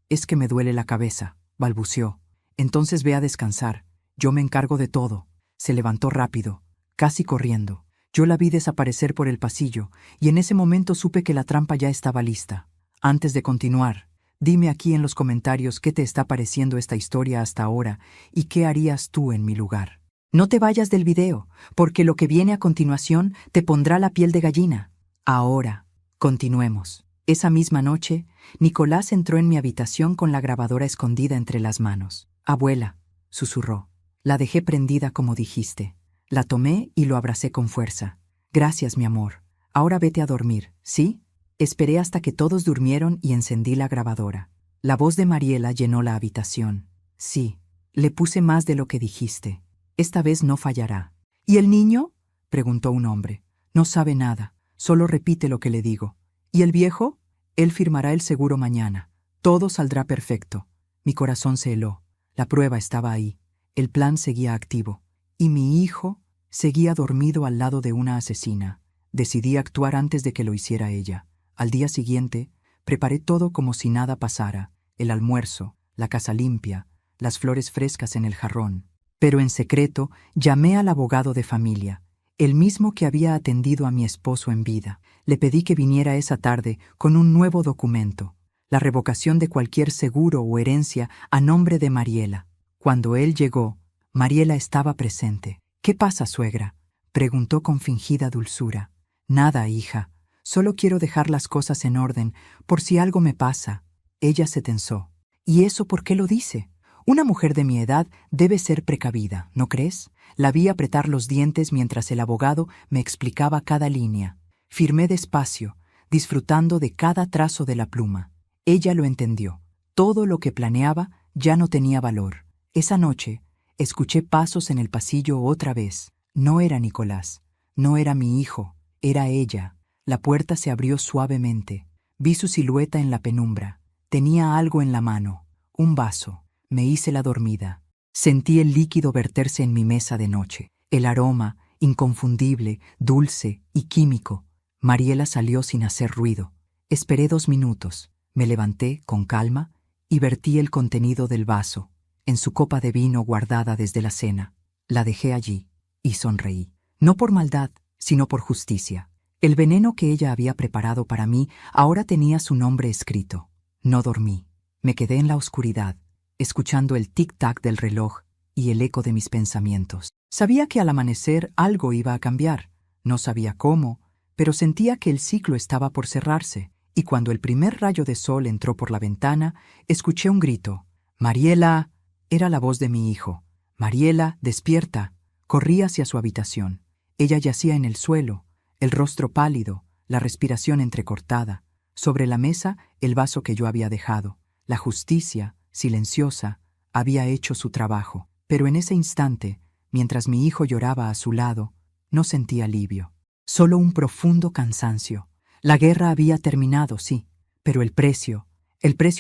es que me duele la cabeza», balbuceó. «Entonces ve a descansar. Yo me encargo de todo». Se levantó rápido, casi corriendo. Yo la vi desaparecer por el pasillo, y en ese momento supe que la trampa ya estaba lista. Antes de continuar, dime aquí en los comentarios qué te está pareciendo esta historia hasta ahora y qué harías tú en mi lugar. No te vayas del video, porque lo que viene a continuación te pondrá la piel de gallina. Ahora, continuemos. Esa misma noche, Nicolás entró en mi habitación con la grabadora escondida entre las manos. «Abuela», susurró, «la dejé prendida como dijiste». La tomé y lo abracé con fuerza. «Gracias, mi amor. Ahora vete a dormir, ¿sí?» Esperé hasta que todos durmieron y encendí la grabadora. La voz de Mariela llenó la habitación. «Sí, le puse más de lo que dijiste. Esta vez no fallará». «¿Y el niño?», preguntó un hombre. «No sabe nada, solo repite lo que le digo». «¿Y el viejo?». «Él firmará el seguro mañana. Todo saldrá perfecto». Mi corazón se heló. La prueba estaba ahí. El plan seguía activo. Y mi hijo seguía dormido al lado de una asesina. Decidí actuar antes de que lo hiciera ella. Al día siguiente, preparé todo como si nada pasara: el almuerzo, la casa limpia, las flores frescas en el jarrón. Pero en secreto llamé al abogado de familia, el mismo que había atendido a mi esposo en vida. Le pedí que viniera esa tarde con un nuevo documento: la revocación de cualquier seguro o herencia a nombre de Mariela. Cuando él llegó, Mariela estaba presente. «¿Qué pasa, suegra?», preguntó con fingida dulzura. «Nada, hija. Solo quiero dejar las cosas en orden por si algo me pasa». Ella se tensó. «¿Y eso por qué lo dice? Una mujer de mi edad debe ser precavida, ¿no crees?». La vi apretar los dientes mientras el abogado me explicaba cada línea. Firmé despacio, disfrutando de cada trazo de la pluma. Ella lo entendió. Todo lo que planeaba ya no tenía valor. Esa noche, escuché pasos en el pasillo otra vez. No era Nicolás, no era mi hijo, era ella. La puerta se abrió suavemente. Vi su silueta en la penumbra. Tenía algo en la mano, un vaso. Me hice la dormida. Sentí el líquido verterse en mi mesa de noche. El aroma, inconfundible, dulce y químico. Mariela salió sin hacer ruido. Esperé 2 minutos. Me levanté con calma y vertí el contenido del vaso en su copa de vino guardada desde la cena. La dejé allí y sonreí. No por maldad, sino por justicia. El veneno que ella había preparado para mí ahora tenía su nombre escrito. No dormí. Me quedé en la oscuridad, escuchando el tic-tac del reloj y el eco de mis pensamientos. Sabía que al amanecer algo iba a cambiar. No sabía cómo, pero sentía que el ciclo estaba por cerrarse. Y cuando el primer rayo de sol entró por la ventana, escuché un grito. «¡Mariela!». Era la voz de mi hijo. «Mariela, despierta». Corrí hacia su habitación. Ella yacía en el suelo, el rostro pálido, la respiración entrecortada. Sobre la mesa, el vaso que yo había dejado. La justicia, silenciosa, había hecho su trabajo. Pero en ese instante, mientras mi hijo lloraba a su lado, no sentí alivio. Solo un profundo cansancio. La guerra había terminado, sí, pero el precio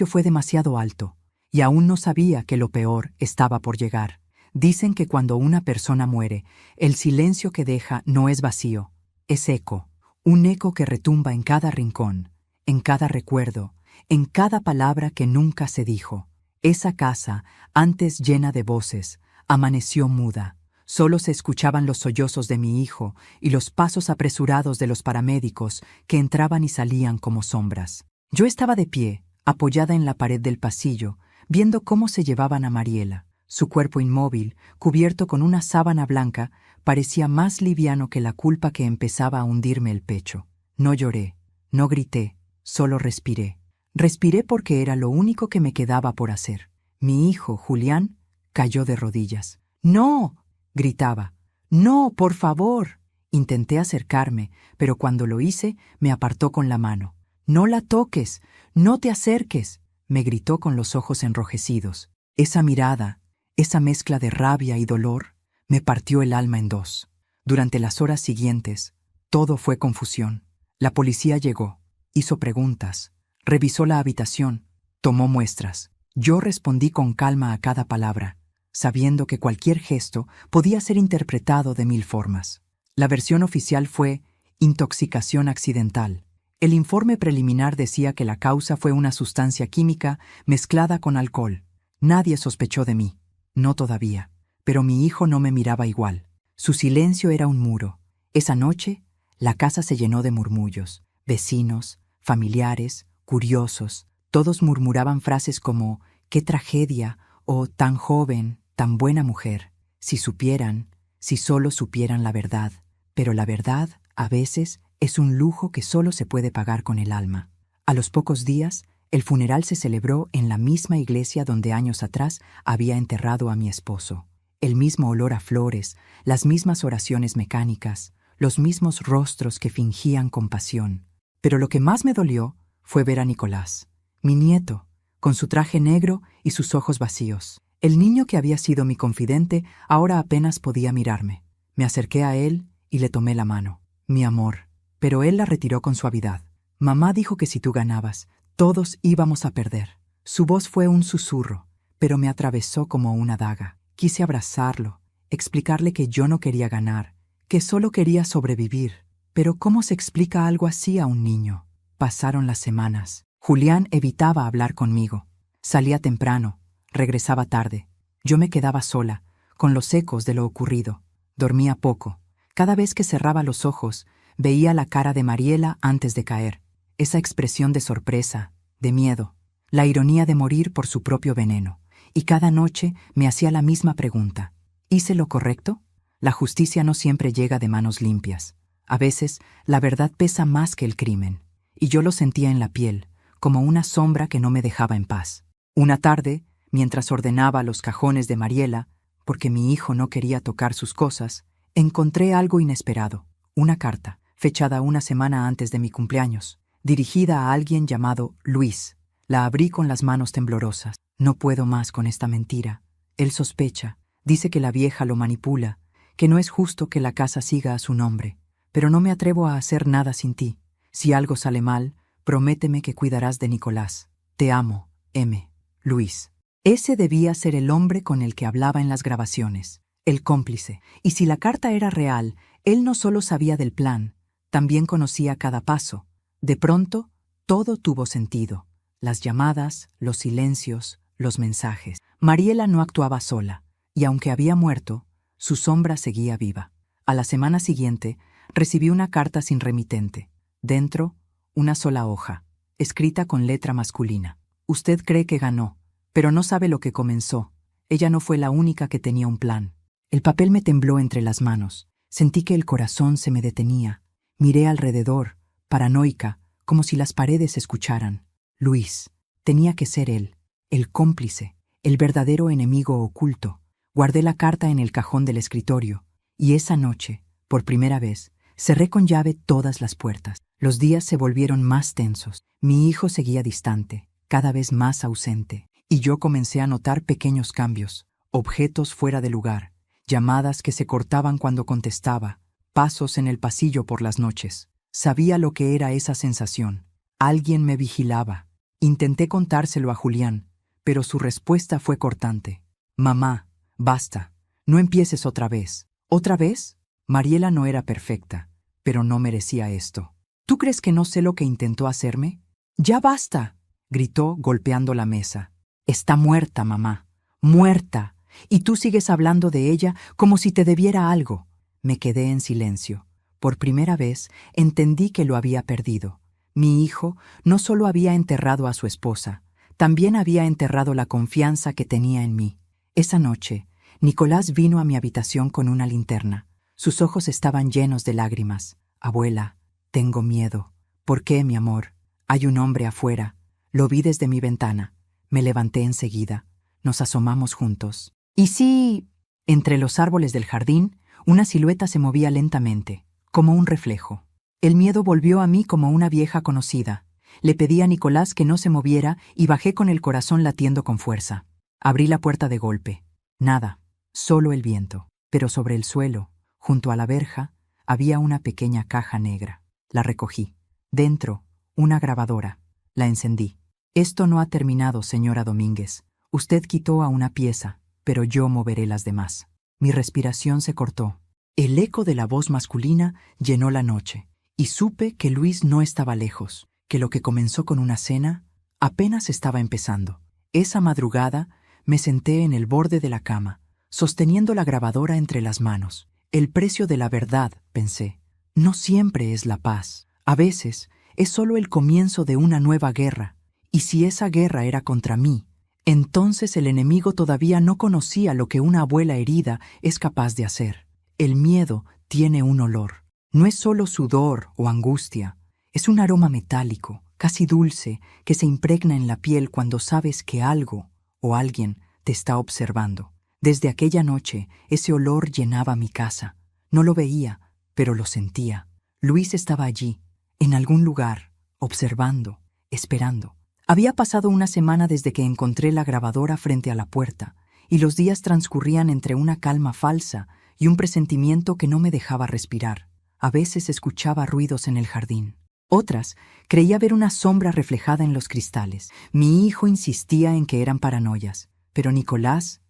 fue demasiado alto. Y aún no sabía que lo peor estaba por llegar. Dicen que cuando una persona muere, el silencio que deja no es vacío, es eco, un eco que retumba en cada rincón, en cada recuerdo, en cada palabra que nunca se dijo. Esa casa, antes llena de voces, amaneció muda. Solo se escuchaban los sollozos de mi hijo y los pasos apresurados de los paramédicos que entraban y salían como sombras. Yo estaba de pie, apoyada en la pared del pasillo, viendo cómo se llevaban a Mariela. Su cuerpo inmóvil, cubierto con una sábana blanca, parecía más liviano que la culpa que empezaba a hundirme el pecho. No lloré, no grité, solo respiré. Respiré porque era lo único que me quedaba por hacer. Mi hijo, Julián, cayó de rodillas. ¡No!, gritaba. ¡No, por favor! Intenté acercarme, pero cuando lo hice, me apartó con la mano. ¡No la toques! ¡No te acerques!, me gritó con los ojos enrojecidos. Esa mirada, esa mezcla de rabia y dolor, me partió el alma en dos. Durante las horas siguientes, todo fue confusión. La policía llegó, hizo preguntas, revisó la habitación, tomó muestras. Yo respondí con calma a cada palabra, sabiendo que cualquier gesto podía ser interpretado de 1000 formas. La versión oficial fue intoxicación accidental. El informe preliminar decía que la causa fue una sustancia química mezclada con alcohol. Nadie sospechó de mí. No todavía. Pero mi hijo no me miraba igual. Su silencio era un muro. Esa noche, la casa se llenó de murmullos. Vecinos, familiares, curiosos. Todos murmuraban frases como «qué tragedia» o «tan joven, tan buena mujer». Si supieran, si solo supieran la verdad. Pero la verdad, a veces, es un lujo que solo se puede pagar con el alma. A los pocos días, el funeral se celebró en la misma iglesia donde años atrás había enterrado a mi esposo. El mismo olor a flores, las mismas oraciones mecánicas, los mismos rostros que fingían compasión. Pero lo que más me dolió fue ver a Nicolás, mi nieto, con su traje negro y sus ojos vacíos. El niño que había sido mi confidente ahora apenas podía mirarme. Me acerqué a él y le tomé la mano. Mi amor. Pero él la retiró con suavidad. Mamá dijo que si tú ganabas, todos íbamos a perder. Su voz fue un susurro, pero me atravesó como una daga. Quise abrazarlo, explicarle que yo no quería ganar, que solo quería sobrevivir. Pero ¿cómo se explica algo así a un niño? Pasaron las semanas. Julián evitaba hablar conmigo. Salía temprano, regresaba tarde. Yo me quedaba sola, con los ecos de lo ocurrido. Dormía poco. Cada vez que cerraba los ojos, veía la cara de Mariela antes de caer. Esa expresión de sorpresa, de miedo, la ironía de morir por su propio veneno. Y cada noche me hacía la misma pregunta. ¿Hice lo correcto? La justicia no siempre llega de manos limpias. A veces, la verdad pesa más que el crimen. Y yo lo sentía en la piel, como una sombra que no me dejaba en paz. Una tarde, mientras ordenaba los cajones de Mariela, porque mi hijo no quería tocar sus cosas, encontré algo inesperado. Una carta, fechada una semana antes de mi cumpleaños, dirigida a alguien llamado Luis. La abrí con las manos temblorosas. No puedo más con esta mentira. Él sospecha, dice que la vieja lo manipula, que no es justo que la casa siga a su nombre. Pero no me atrevo a hacer nada sin ti. Si algo sale mal, prométeme que cuidarás de Nicolás. Te amo, M. Luis. Ese debía ser el hombre con el que hablaba en las grabaciones, el cómplice. Y si la carta era real, él no solo sabía del plan, también conocía cada paso. De pronto, todo tuvo sentido. Las llamadas, los silencios, los mensajes. Mariela no actuaba sola, y aunque había muerto, su sombra seguía viva. A la semana siguiente, recibí una carta sin remitente. Dentro, una sola hoja, escrita con letra masculina. Usted cree que ganó, pero no sabe lo que comenzó. Ella no fue la única que tenía un plan. El papel me tembló entre las manos. Sentí que el corazón se me detenía. Miré alrededor, paranoica, como si las paredes escucharan. Luis. Tenía que ser él, el cómplice, el verdadero enemigo oculto. Guardé la carta en el cajón del escritorio, y esa noche, por primera vez, cerré con llave todas las puertas. Los días se volvieron más tensos. Mi hijo seguía distante, cada vez más ausente, y yo comencé a notar pequeños cambios, objetos fuera de lugar, llamadas que se cortaban cuando contestaba, pasos en el pasillo por las noches. Sabía lo que era esa sensación. Alguien me vigilaba. Intenté contárselo a Julián, pero su respuesta fue cortante. «Mamá, basta, no empieces otra vez». ¿Otra vez? Mariela no era perfecta, pero no merecía esto. ¿Tú crees que no sé lo que intentó hacerme? «¡Ya basta!», gritó golpeando la mesa. «Está muerta, mamá, muerta, y tú sigues hablando de ella como si te debiera algo». Me quedé en silencio. Por primera vez entendí que lo había perdido. Mi hijo no solo había enterrado a su esposa, también había enterrado la confianza que tenía en mí. Esa noche, Nicolás vino a mi habitación con una linterna. Sus ojos estaban llenos de lágrimas. «Abuela, tengo miedo». «¿Por qué, mi amor?» «Hay un hombre afuera. Lo vi desde mi ventana». Me levanté enseguida. Nos asomamos juntos. «¿Y sí?» Entre los árboles del jardín, una silueta se movía lentamente, como un reflejo. El miedo volvió a mí como una vieja conocida. Le pedí a Nicolás que no se moviera y bajé con el corazón latiendo con fuerza. Abrí la puerta de golpe. Nada, solo el viento. Pero sobre el suelo, junto a la verja, había una pequeña caja negra. La recogí. Dentro, una grabadora. La encendí. «Esto no ha terminado, señora Domínguez. Usted quitó a una pieza, pero yo moveré las demás». Mi respiración se cortó. El eco de la voz masculina llenó la noche, y supe que Luis no estaba lejos, que lo que comenzó con una cena apenas estaba empezando. Esa madrugada me senté en el borde de la cama, sosteniendo la grabadora entre las manos. El precio de la verdad, pensé, no siempre es la paz. A veces es solo el comienzo de una nueva guerra, y si esa guerra era contra mí, entonces el enemigo todavía no conocía lo que una abuela herida es capaz de hacer. El miedo tiene un olor. No es solo sudor o angustia, es un aroma metálico, casi dulce, que se impregna en la piel cuando sabes que algo o alguien te está observando. Desde aquella noche, ese olor llenaba mi casa. No lo veía, pero lo sentía. Luis estaba allí, en algún lugar, observando, esperando. Había pasado una semana desde que encontré la grabadora frente a la puerta, y los días transcurrían entre una calma falsa y un presentimiento que no me dejaba respirar. A veces escuchaba ruidos en el jardín. Otras, creía ver una sombra reflejada en los cristales. Mi hijo insistía en que eran paranoias, pero Nicolás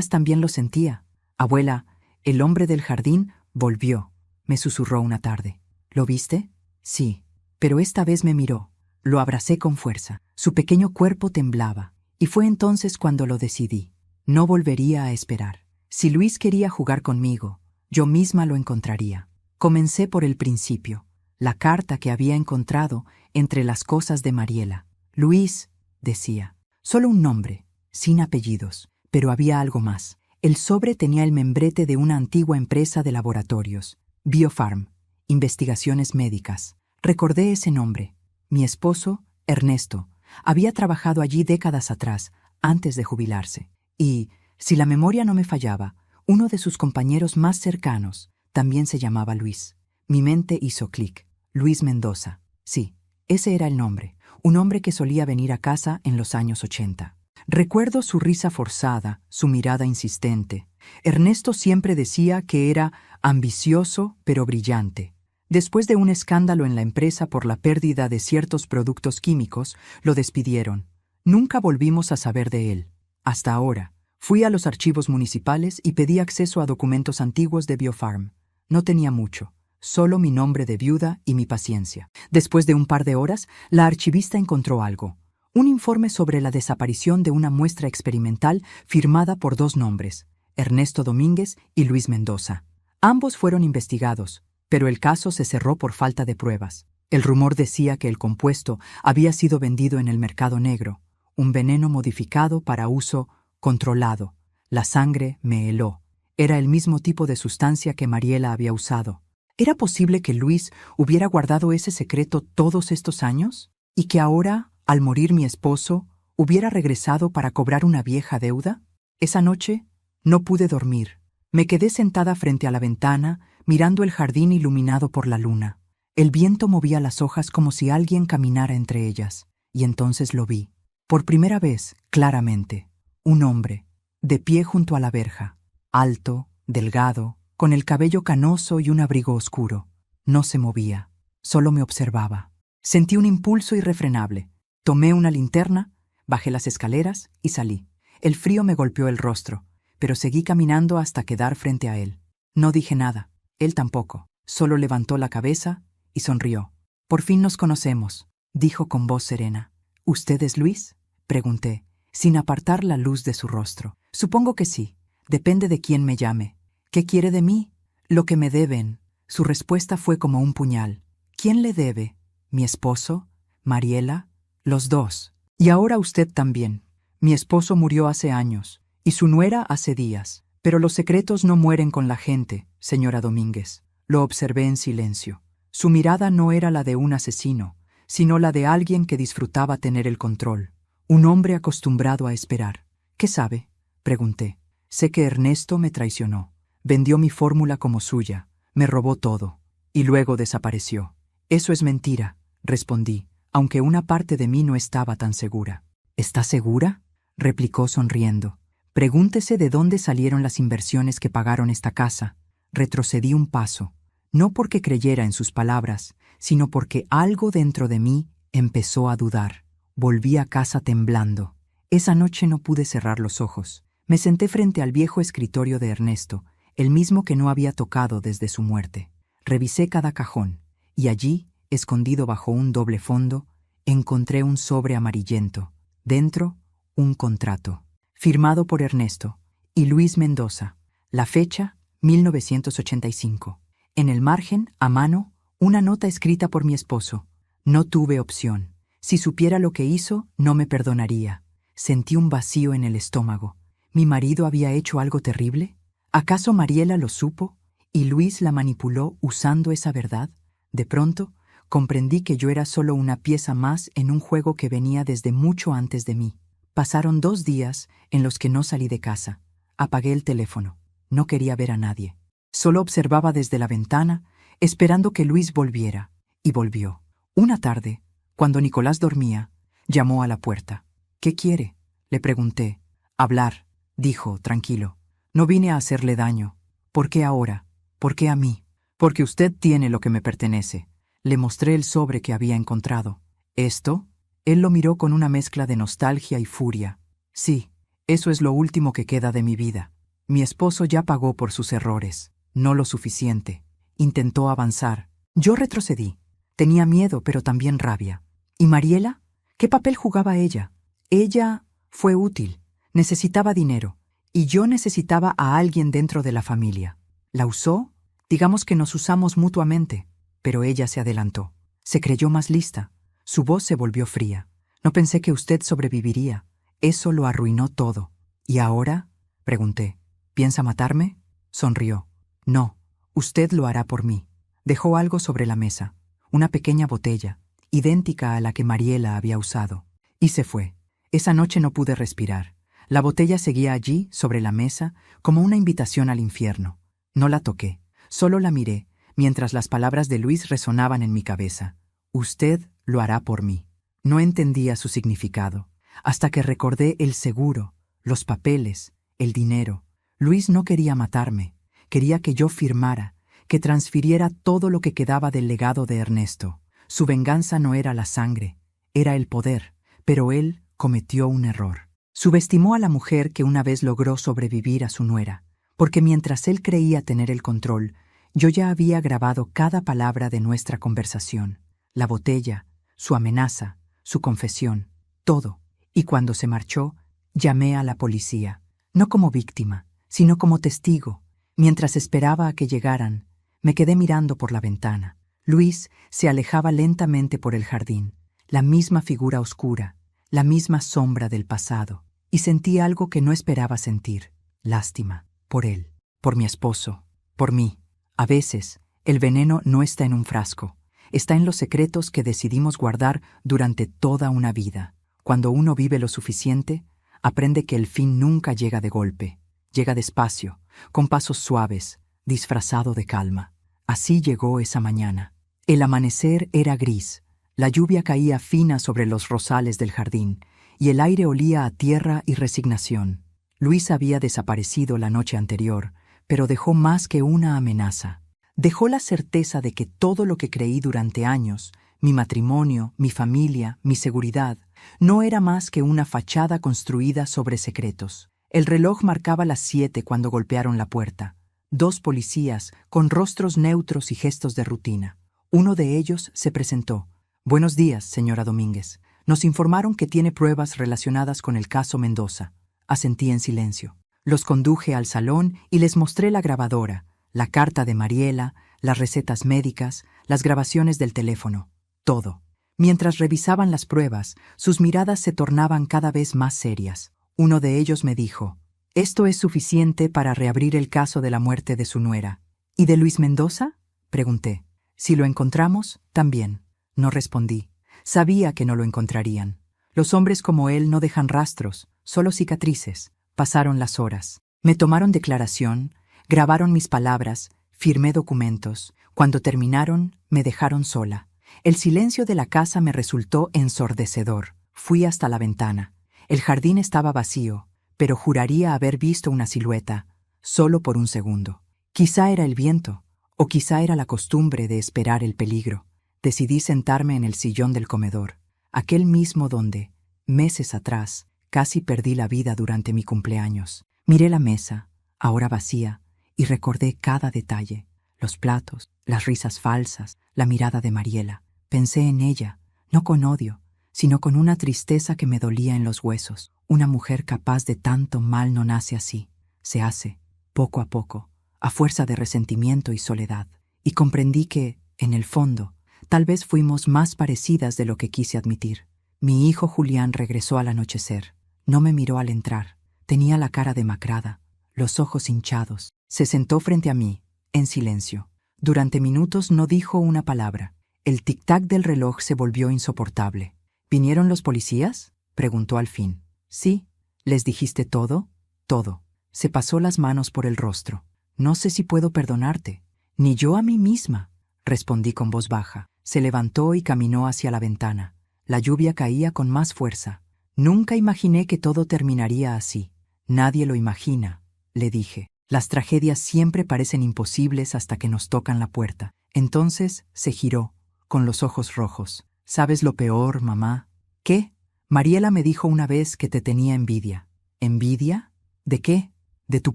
también lo sentía. «Abuela, el hombre del jardín volvió», me susurró una tarde. «¿Lo viste?» «Sí, pero esta vez me miró». Lo abracé con fuerza. Su pequeño cuerpo temblaba, y fue entonces cuando lo decidí. No volvería a esperar. Si Luis quería jugar conmigo, yo misma lo encontraría. Comencé por el principio, la carta que había encontrado entre las cosas de Mariela. Luis, decía, solo un nombre, sin apellidos, pero había algo más. El sobre tenía el membrete de una antigua empresa de laboratorios, Biofarm, investigaciones médicas. Recordé ese nombre. Mi esposo, Ernesto, había trabajado allí décadas atrás, antes de jubilarse. Y, si la memoria no me fallaba, uno de sus compañeros más cercanos también se llamaba Luis. Mi mente hizo clic. Luis Mendoza. Sí, ese era el nombre. Un hombre que solía venir a casa en los años 80. Recuerdo su risa forzada, su mirada insistente. Ernesto siempre decía que era ambicioso pero brillante. Después de un escándalo en la empresa por la pérdida de ciertos productos químicos, lo despidieron. Nunca volvimos a saber de él. Hasta ahora, fui a los archivos municipales y pedí acceso a documentos antiguos de Biofarm. No tenía mucho, solo mi nombre de viuda y mi paciencia. Después de un par de horas, la archivista encontró algo. Un informe sobre la desaparición de una muestra experimental firmada por dos nombres, Ernesto Domínguez y Luis Mendoza. Ambos fueron investigados, pero el caso se cerró por falta de pruebas. El rumor decía que el compuesto había sido vendido en el mercado negro, un veneno modificado para uso controlado. La sangre me heló. Era el mismo tipo de sustancia que Mariela había usado. ¿Era posible que Luis hubiera guardado ese secreto todos estos años? ¿Y que ahora, al morir mi esposo, hubiera regresado para cobrar una vieja deuda? Esa noche no pude dormir. Me quedé sentada frente a la ventana, mirando el jardín iluminado por la luna. El viento movía las hojas como si alguien caminara entre ellas, y entonces lo vi. Por primera vez, claramente, un hombre, de pie junto a la verja, alto, delgado, con el cabello canoso y un abrigo oscuro. No se movía, solo me observaba. Sentí un impulso irrefrenable. Tomé una linterna, Bajé las escaleras y salí. El frío me golpeó el rostro, pero seguí caminando hasta quedar frente a él. No dije nada, él tampoco. Solo levantó la cabeza y sonrió. «Por fin nos conocemos», dijo con voz serena. «¿Usted es Luis?», pregunté, sin apartar la luz de su rostro. «Supongo que sí. Depende de quién me llame. ¿Qué quiere de mí?». «Lo que me deben». Su respuesta fue como un puñal. «¿Quién le debe? ¿Mi esposo? ¿Mariela? Los dos. Y ahora usted también. Mi esposo murió hace años, y su nuera hace días. Pero los secretos no mueren con la gente, señora Domínguez». Lo observé en silencio. Su mirada no era la de un asesino, sino la de alguien que disfrutaba tener el control. Un hombre acostumbrado a esperar. «¿Qué sabe?», pregunté. «Sé que Ernesto me traicionó. Vendió mi fórmula como suya. Me robó todo. Y luego desapareció». «Eso es mentira», respondí, aunque una parte de mí no estaba tan segura. «¿Está segura?», replicó sonriendo. «Pregúntese de dónde salieron las inversiones que pagaron esta casa». Retrocedí un paso, no porque creyera en sus palabras, sino porque algo dentro de mí empezó a dudar. Volví a casa temblando. Esa noche no pude cerrar los ojos. Me senté frente al viejo escritorio de Ernesto, el mismo que no había tocado desde su muerte. Revisé cada cajón, y allí, escondido bajo un doble fondo, encontré un sobre amarillento. Dentro, un contrato, firmado por Ernesto y Luis Mendoza. La fecha, 1985. En el margen, a mano, una nota escrita por mi esposo. «No tuve opción. Si supiera lo que hizo, no me perdonaría». Sentí un vacío en el estómago. ¿Mi marido había hecho algo terrible? ¿Acaso Mariela lo supo y Luis la manipuló usando esa verdad? De pronto, comprendí que yo era solo una pieza más en un juego que venía desde mucho antes de mí. Pasaron 2 días en los que no salí de casa. Apagué el teléfono. No quería ver a nadie. Solo observaba desde la ventana, esperando que Luis volviera. Y volvió. Una tarde, cuando Nicolás dormía, llamó a la puerta. «¿Qué quiere?», le pregunté. «Hablar», dijo, tranquilo. «No vine a hacerle daño». «¿Por qué ahora? ¿Por qué a mí?». «Porque usted tiene lo que me pertenece». Le mostré el sobre que había encontrado. «¿Esto?». Él lo miró con una mezcla de nostalgia y furia. «Sí, eso es lo último que queda de mi vida. Mi esposo ya pagó por sus errores. No lo suficiente». Intentó avanzar. Yo retrocedí. Tenía miedo, pero también rabia. ¿Y Mariela? ¿Qué papel jugaba ella? Ella fue útil. Necesitaba dinero. Y yo necesitaba a alguien dentro de la familia. ¿La usó? Digamos que nos usamos mutuamente. Pero ella se adelantó. Se creyó más lista. Su voz se volvió fría. «No pensé que usted sobreviviría. Eso lo arruinó todo». «¿Y ahora?», pregunté. «¿Piensa matarme?». Sonrió. «No, usted lo hará por mí». Dejó algo sobre la mesa, una pequeña botella, idéntica a la que Mariela había usado, y se fue. Esa noche no pude respirar. La botella seguía allí, sobre la mesa, como una invitación al infierno. No la toqué, solo la miré, mientras las palabras de Luis resonaban en mi cabeza. «Usted lo hará por mí». No entendía su significado, hasta que recordé el seguro, los papeles, el dinero. Luis no quería matarme, quería que yo firmara, que transfiriera todo lo que quedaba del legado de Ernesto. Su venganza no era la sangre, era el poder, pero él cometió un error. Subestimó a la mujer que una vez logró sobrevivir a su nuera, porque mientras él creía tener el control, yo ya había grabado cada palabra de nuestra conversación, la botella, su amenaza, su confesión, todo. Y cuando se marchó, llamé a la policía, no como víctima, sino como testigo. Mientras esperaba a que llegaran, me quedé mirando por la ventana. Luis se alejaba lentamente por el jardín, la misma figura oscura, la misma sombra del pasado, y sentí algo que no esperaba sentir, lástima, por él, por mi esposo, por mí. A veces, el veneno no está en un frasco, está en los secretos que decidimos guardar durante toda una vida. Cuando uno vive lo suficiente, aprende que el fin nunca llega de golpe, llega despacio, con pasos suaves, disfrazado de calma. Así llegó esa mañana. El amanecer era gris, la lluvia caía fina sobre los rosales del jardín, y el aire olía a tierra y resignación. Luis había desaparecido la noche anterior, pero dejó más que una amenaza. Dejó la certeza de que todo lo que creí durante años, mi matrimonio, mi familia, mi seguridad, No era más que una fachada construida sobre secretos. El reloj marcaba las 7 cuando golpearon la puerta. 2 policías, con rostros neutros y gestos de rutina. Uno de ellos se presentó. «Buenos días, señora Domínguez. Nos informaron que tiene pruebas relacionadas con el caso Mendoza». Asentí en silencio. Los conduje al salón y les mostré la grabadora, la carta de Mariela, las recetas médicas, las grabaciones del teléfono. Todo. Mientras revisaban las pruebas, sus miradas se tornaban cada vez más serias. Uno de ellos me dijo: «¿Esto es suficiente para reabrir el caso de la muerte de su nuera?» «¿Y de Luis Mendoza?», pregunté. «Si lo encontramos, también». No respondí. Sabía que no lo encontrarían. Los hombres como él no dejan rastros, solo cicatrices. Pasaron las horas. Me tomaron declaración, grabaron mis palabras, firmé documentos. Cuando terminaron, me dejaron sola. El silencio de la casa me resultó ensordecedor. Fui hasta la ventana. El jardín estaba vacío, pero juraría haber visto una silueta, solo por un segundo. Quizá era el viento, o quizá era la costumbre de esperar el peligro. Decidí sentarme en el sillón del comedor, aquel mismo donde, meses atrás, casi perdí la vida durante mi cumpleaños. Miré la mesa, ahora vacía, y recordé cada detalle: los platos, las risas falsas, la mirada de Mariela. Pensé en ella, no con odio, sino con una tristeza que me dolía en los huesos. Una mujer capaz de tanto mal no nace así. Se hace, poco a poco, a fuerza de resentimiento y soledad. Y comprendí que, en el fondo, tal vez fuimos más parecidas de lo que quise admitir. Mi hijo Julián regresó al anochecer. No me miró al entrar. Tenía la cara demacrada, los ojos hinchados. Se sentó frente a mí, en silencio. Durante minutos no dijo una palabra. El tic-tac del reloj se volvió insoportable. «¿Vinieron los policías?», preguntó al fin. «Sí». «¿Les dijiste todo?». «Todo». Se pasó las manos por el rostro. «No sé si puedo perdonarte». «Ni yo a mí misma», respondí con voz baja. Se levantó y caminó hacia la ventana. La lluvia caía con más fuerza. «Nunca imaginé que todo terminaría así». «Nadie lo imagina», le dije. «Las tragedias siempre parecen imposibles hasta que nos tocan la puerta». Entonces se giró, con los ojos rojos. «¿Sabes lo peor, mamá?». «¿Qué?». «Mariela me dijo una vez que te tenía envidia». «¿Envidia? ¿De qué?». «De tu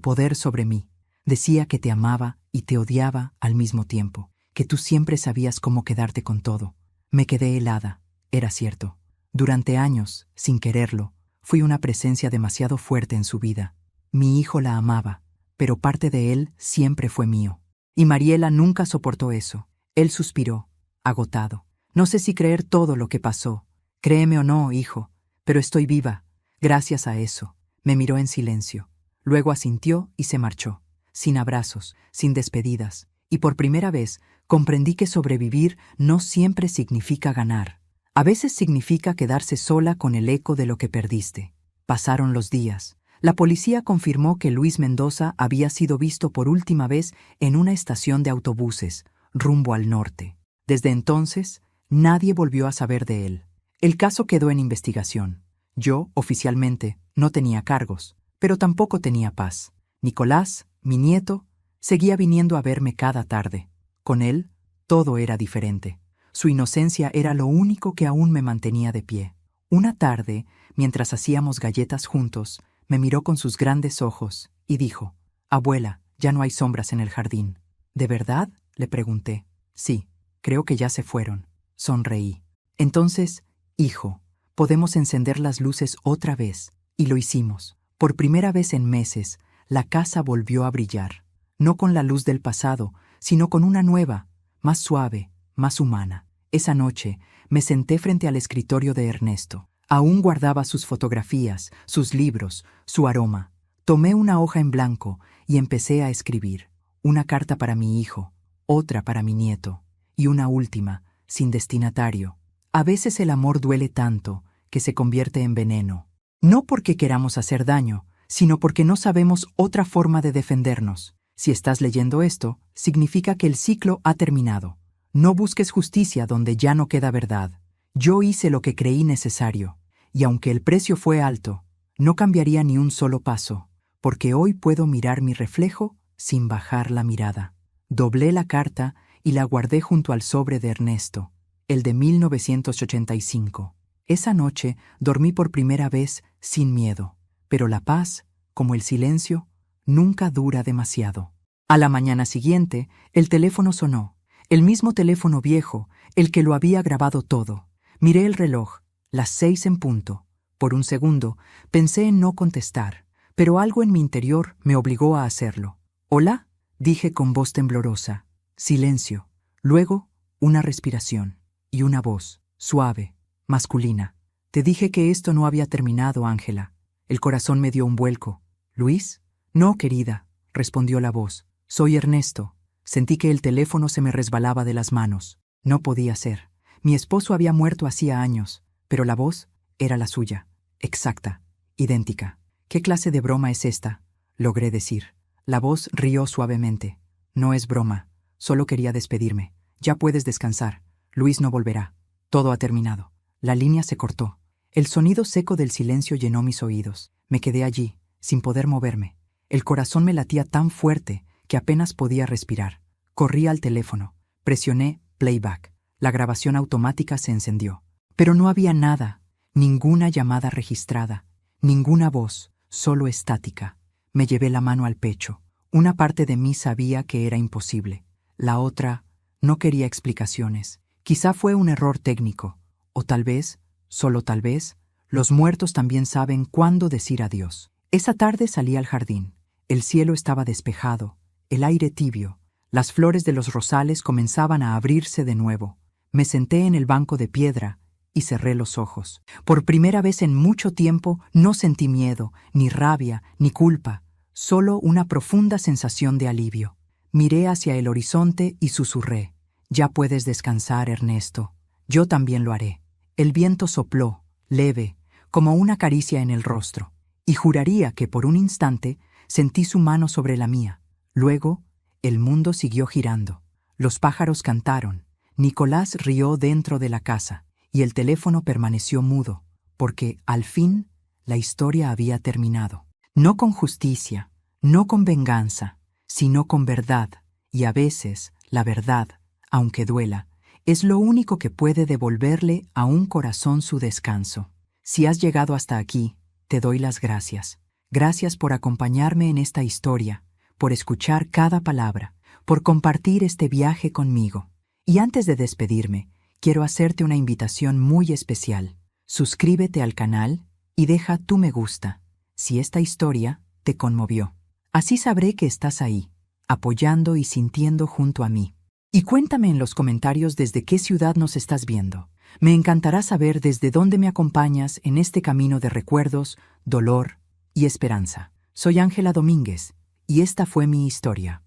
poder sobre mí. Decía que te amaba y te odiaba al mismo tiempo, que tú siempre sabías cómo quedarte con todo». Me quedé helada. Era cierto. Durante años, sin quererlo, fui una presencia demasiado fuerte en su vida. Mi hijo la amaba, pero parte de él siempre fue mío. Y Mariela nunca soportó eso. Él suspiró, agotado. «No sé si creer todo lo que pasó. Créeme o no, hijo, pero estoy viva, gracias a eso». Me miró en silencio. Luego asintió y se marchó, sin abrazos, sin despedidas. Y por primera vez comprendí que sobrevivir no siempre significa ganar. A veces significa quedarse sola con el eco de lo que perdiste. Pasaron los días. La policía confirmó que Luis Mendoza había sido visto por última vez en una estación de autobuses, rumbo al norte. Desde entonces, nadie volvió a saber de él. El caso quedó en investigación. Yo, oficialmente, no tenía cargos, pero tampoco tenía paz. Nicolás, mi nieto, seguía viniendo a verme cada tarde. Con él, todo era diferente. Su inocencia era lo único que aún me mantenía de pie. Una tarde, mientras hacíamos galletas juntos, me miró con sus grandes ojos y dijo: «Abuela, ya no hay sombras en el jardín». «¿De verdad?», le pregunté. «Sí, creo que ya se fueron». Sonreí. «Entonces, hijo, podemos encender las luces otra vez». Y lo hicimos. Por primera vez en meses, la casa volvió a brillar. No con la luz del pasado, sino con una nueva, más suave, más humana. Esa noche me senté frente al escritorio de Ernesto. Aún guardaba sus fotografías, sus libros, su aroma. Tomé una hoja en blanco y empecé a escribir. Una carta para mi hijo, otra para mi nieto, y una última, sin destinatario. A veces el amor duele tanto que se convierte en veneno. No porque queramos hacer daño, sino porque no sabemos otra forma de defendernos. Si estás leyendo esto, significa que el ciclo ha terminado. No busques justicia donde ya no queda verdad. Yo hice lo que creí necesario, y aunque el precio fue alto, no cambiaría ni un solo paso, porque hoy puedo mirar mi reflejo sin bajar la mirada. Doblé la carta y la guardé junto al sobre de Ernesto, el de 1985. Esa noche dormí por primera vez sin miedo, pero la paz, como el silencio, nunca dura demasiado. A la mañana siguiente, el teléfono sonó, el mismo teléfono viejo, el que lo había grabado todo. Miré el reloj, las 6 en punto. Por un segundo, pensé en no contestar, pero algo en mi interior me obligó a hacerlo. «¿Hola?», dije con voz temblorosa. Silencio. Luego, una respiración y una voz, suave, masculina. «Te dije que esto no había terminado, Ángela». El corazón me dio un vuelco. «¿Luis?». «No, querida», respondió la voz. «Soy Ernesto». Sentí que el teléfono se me resbalaba de las manos. No podía ser. Mi esposo había muerto hacía años, pero la voz era la suya. Exacta, idéntica. «¿Qué clase de broma es esta?», logré decir. La voz rió suavemente. «No es broma. Solo quería despedirme. Ya puedes descansar. Luis no volverá. Todo ha terminado». La línea se cortó. El sonido seco del silencio llenó mis oídos. Me quedé allí, sin poder moverme. El corazón me latía tan fuerte que apenas podía respirar. Corrí al teléfono. Presioné playback. La grabación automática se encendió. Pero no había nada, ninguna llamada registrada, ninguna voz, solo estática. Me llevé la mano al pecho. Una parte de mí sabía que era imposible. La otra no quería explicaciones. Quizá fue un error técnico. O tal vez, solo tal vez, los muertos también saben cuándo decir adiós. Esa tarde salí al jardín. El cielo estaba despejado, el aire tibio. Las flores de los rosales comenzaban a abrirse de nuevo. Me senté en el banco de piedra y cerré los ojos. Por primera vez en mucho tiempo no sentí miedo, ni rabia, ni culpa, solo una profunda sensación de alivio. Miré hacia el horizonte y susurré: «Ya puedes descansar, Ernesto. Yo también lo haré». El viento sopló, leve, como una caricia en el rostro, y juraría que por un instante sentí su mano sobre la mía. Luego, el mundo siguió girando. Los pájaros cantaron. Nicolás rió dentro de la casa, y el teléfono permaneció mudo, porque, al fin, la historia había terminado. No con justicia, no con venganza, sino con verdad, y a veces la verdad, aunque duela, es lo único que puede devolverle a un corazón su descanso. Si has llegado hasta aquí, te doy las gracias. Gracias por acompañarme en esta historia, por escuchar cada palabra, por compartir este viaje conmigo. Y antes de despedirme, quiero hacerte una invitación muy especial. Suscríbete al canal y deja tu me gusta, si esta historia te conmovió. Así sabré que estás ahí, apoyando y sintiendo junto a mí. Y cuéntame en los comentarios desde qué ciudad nos estás viendo. Me encantará saber desde dónde me acompañas en este camino de recuerdos, dolor y esperanza. Soy Ángela Domínguez, y esta fue mi historia.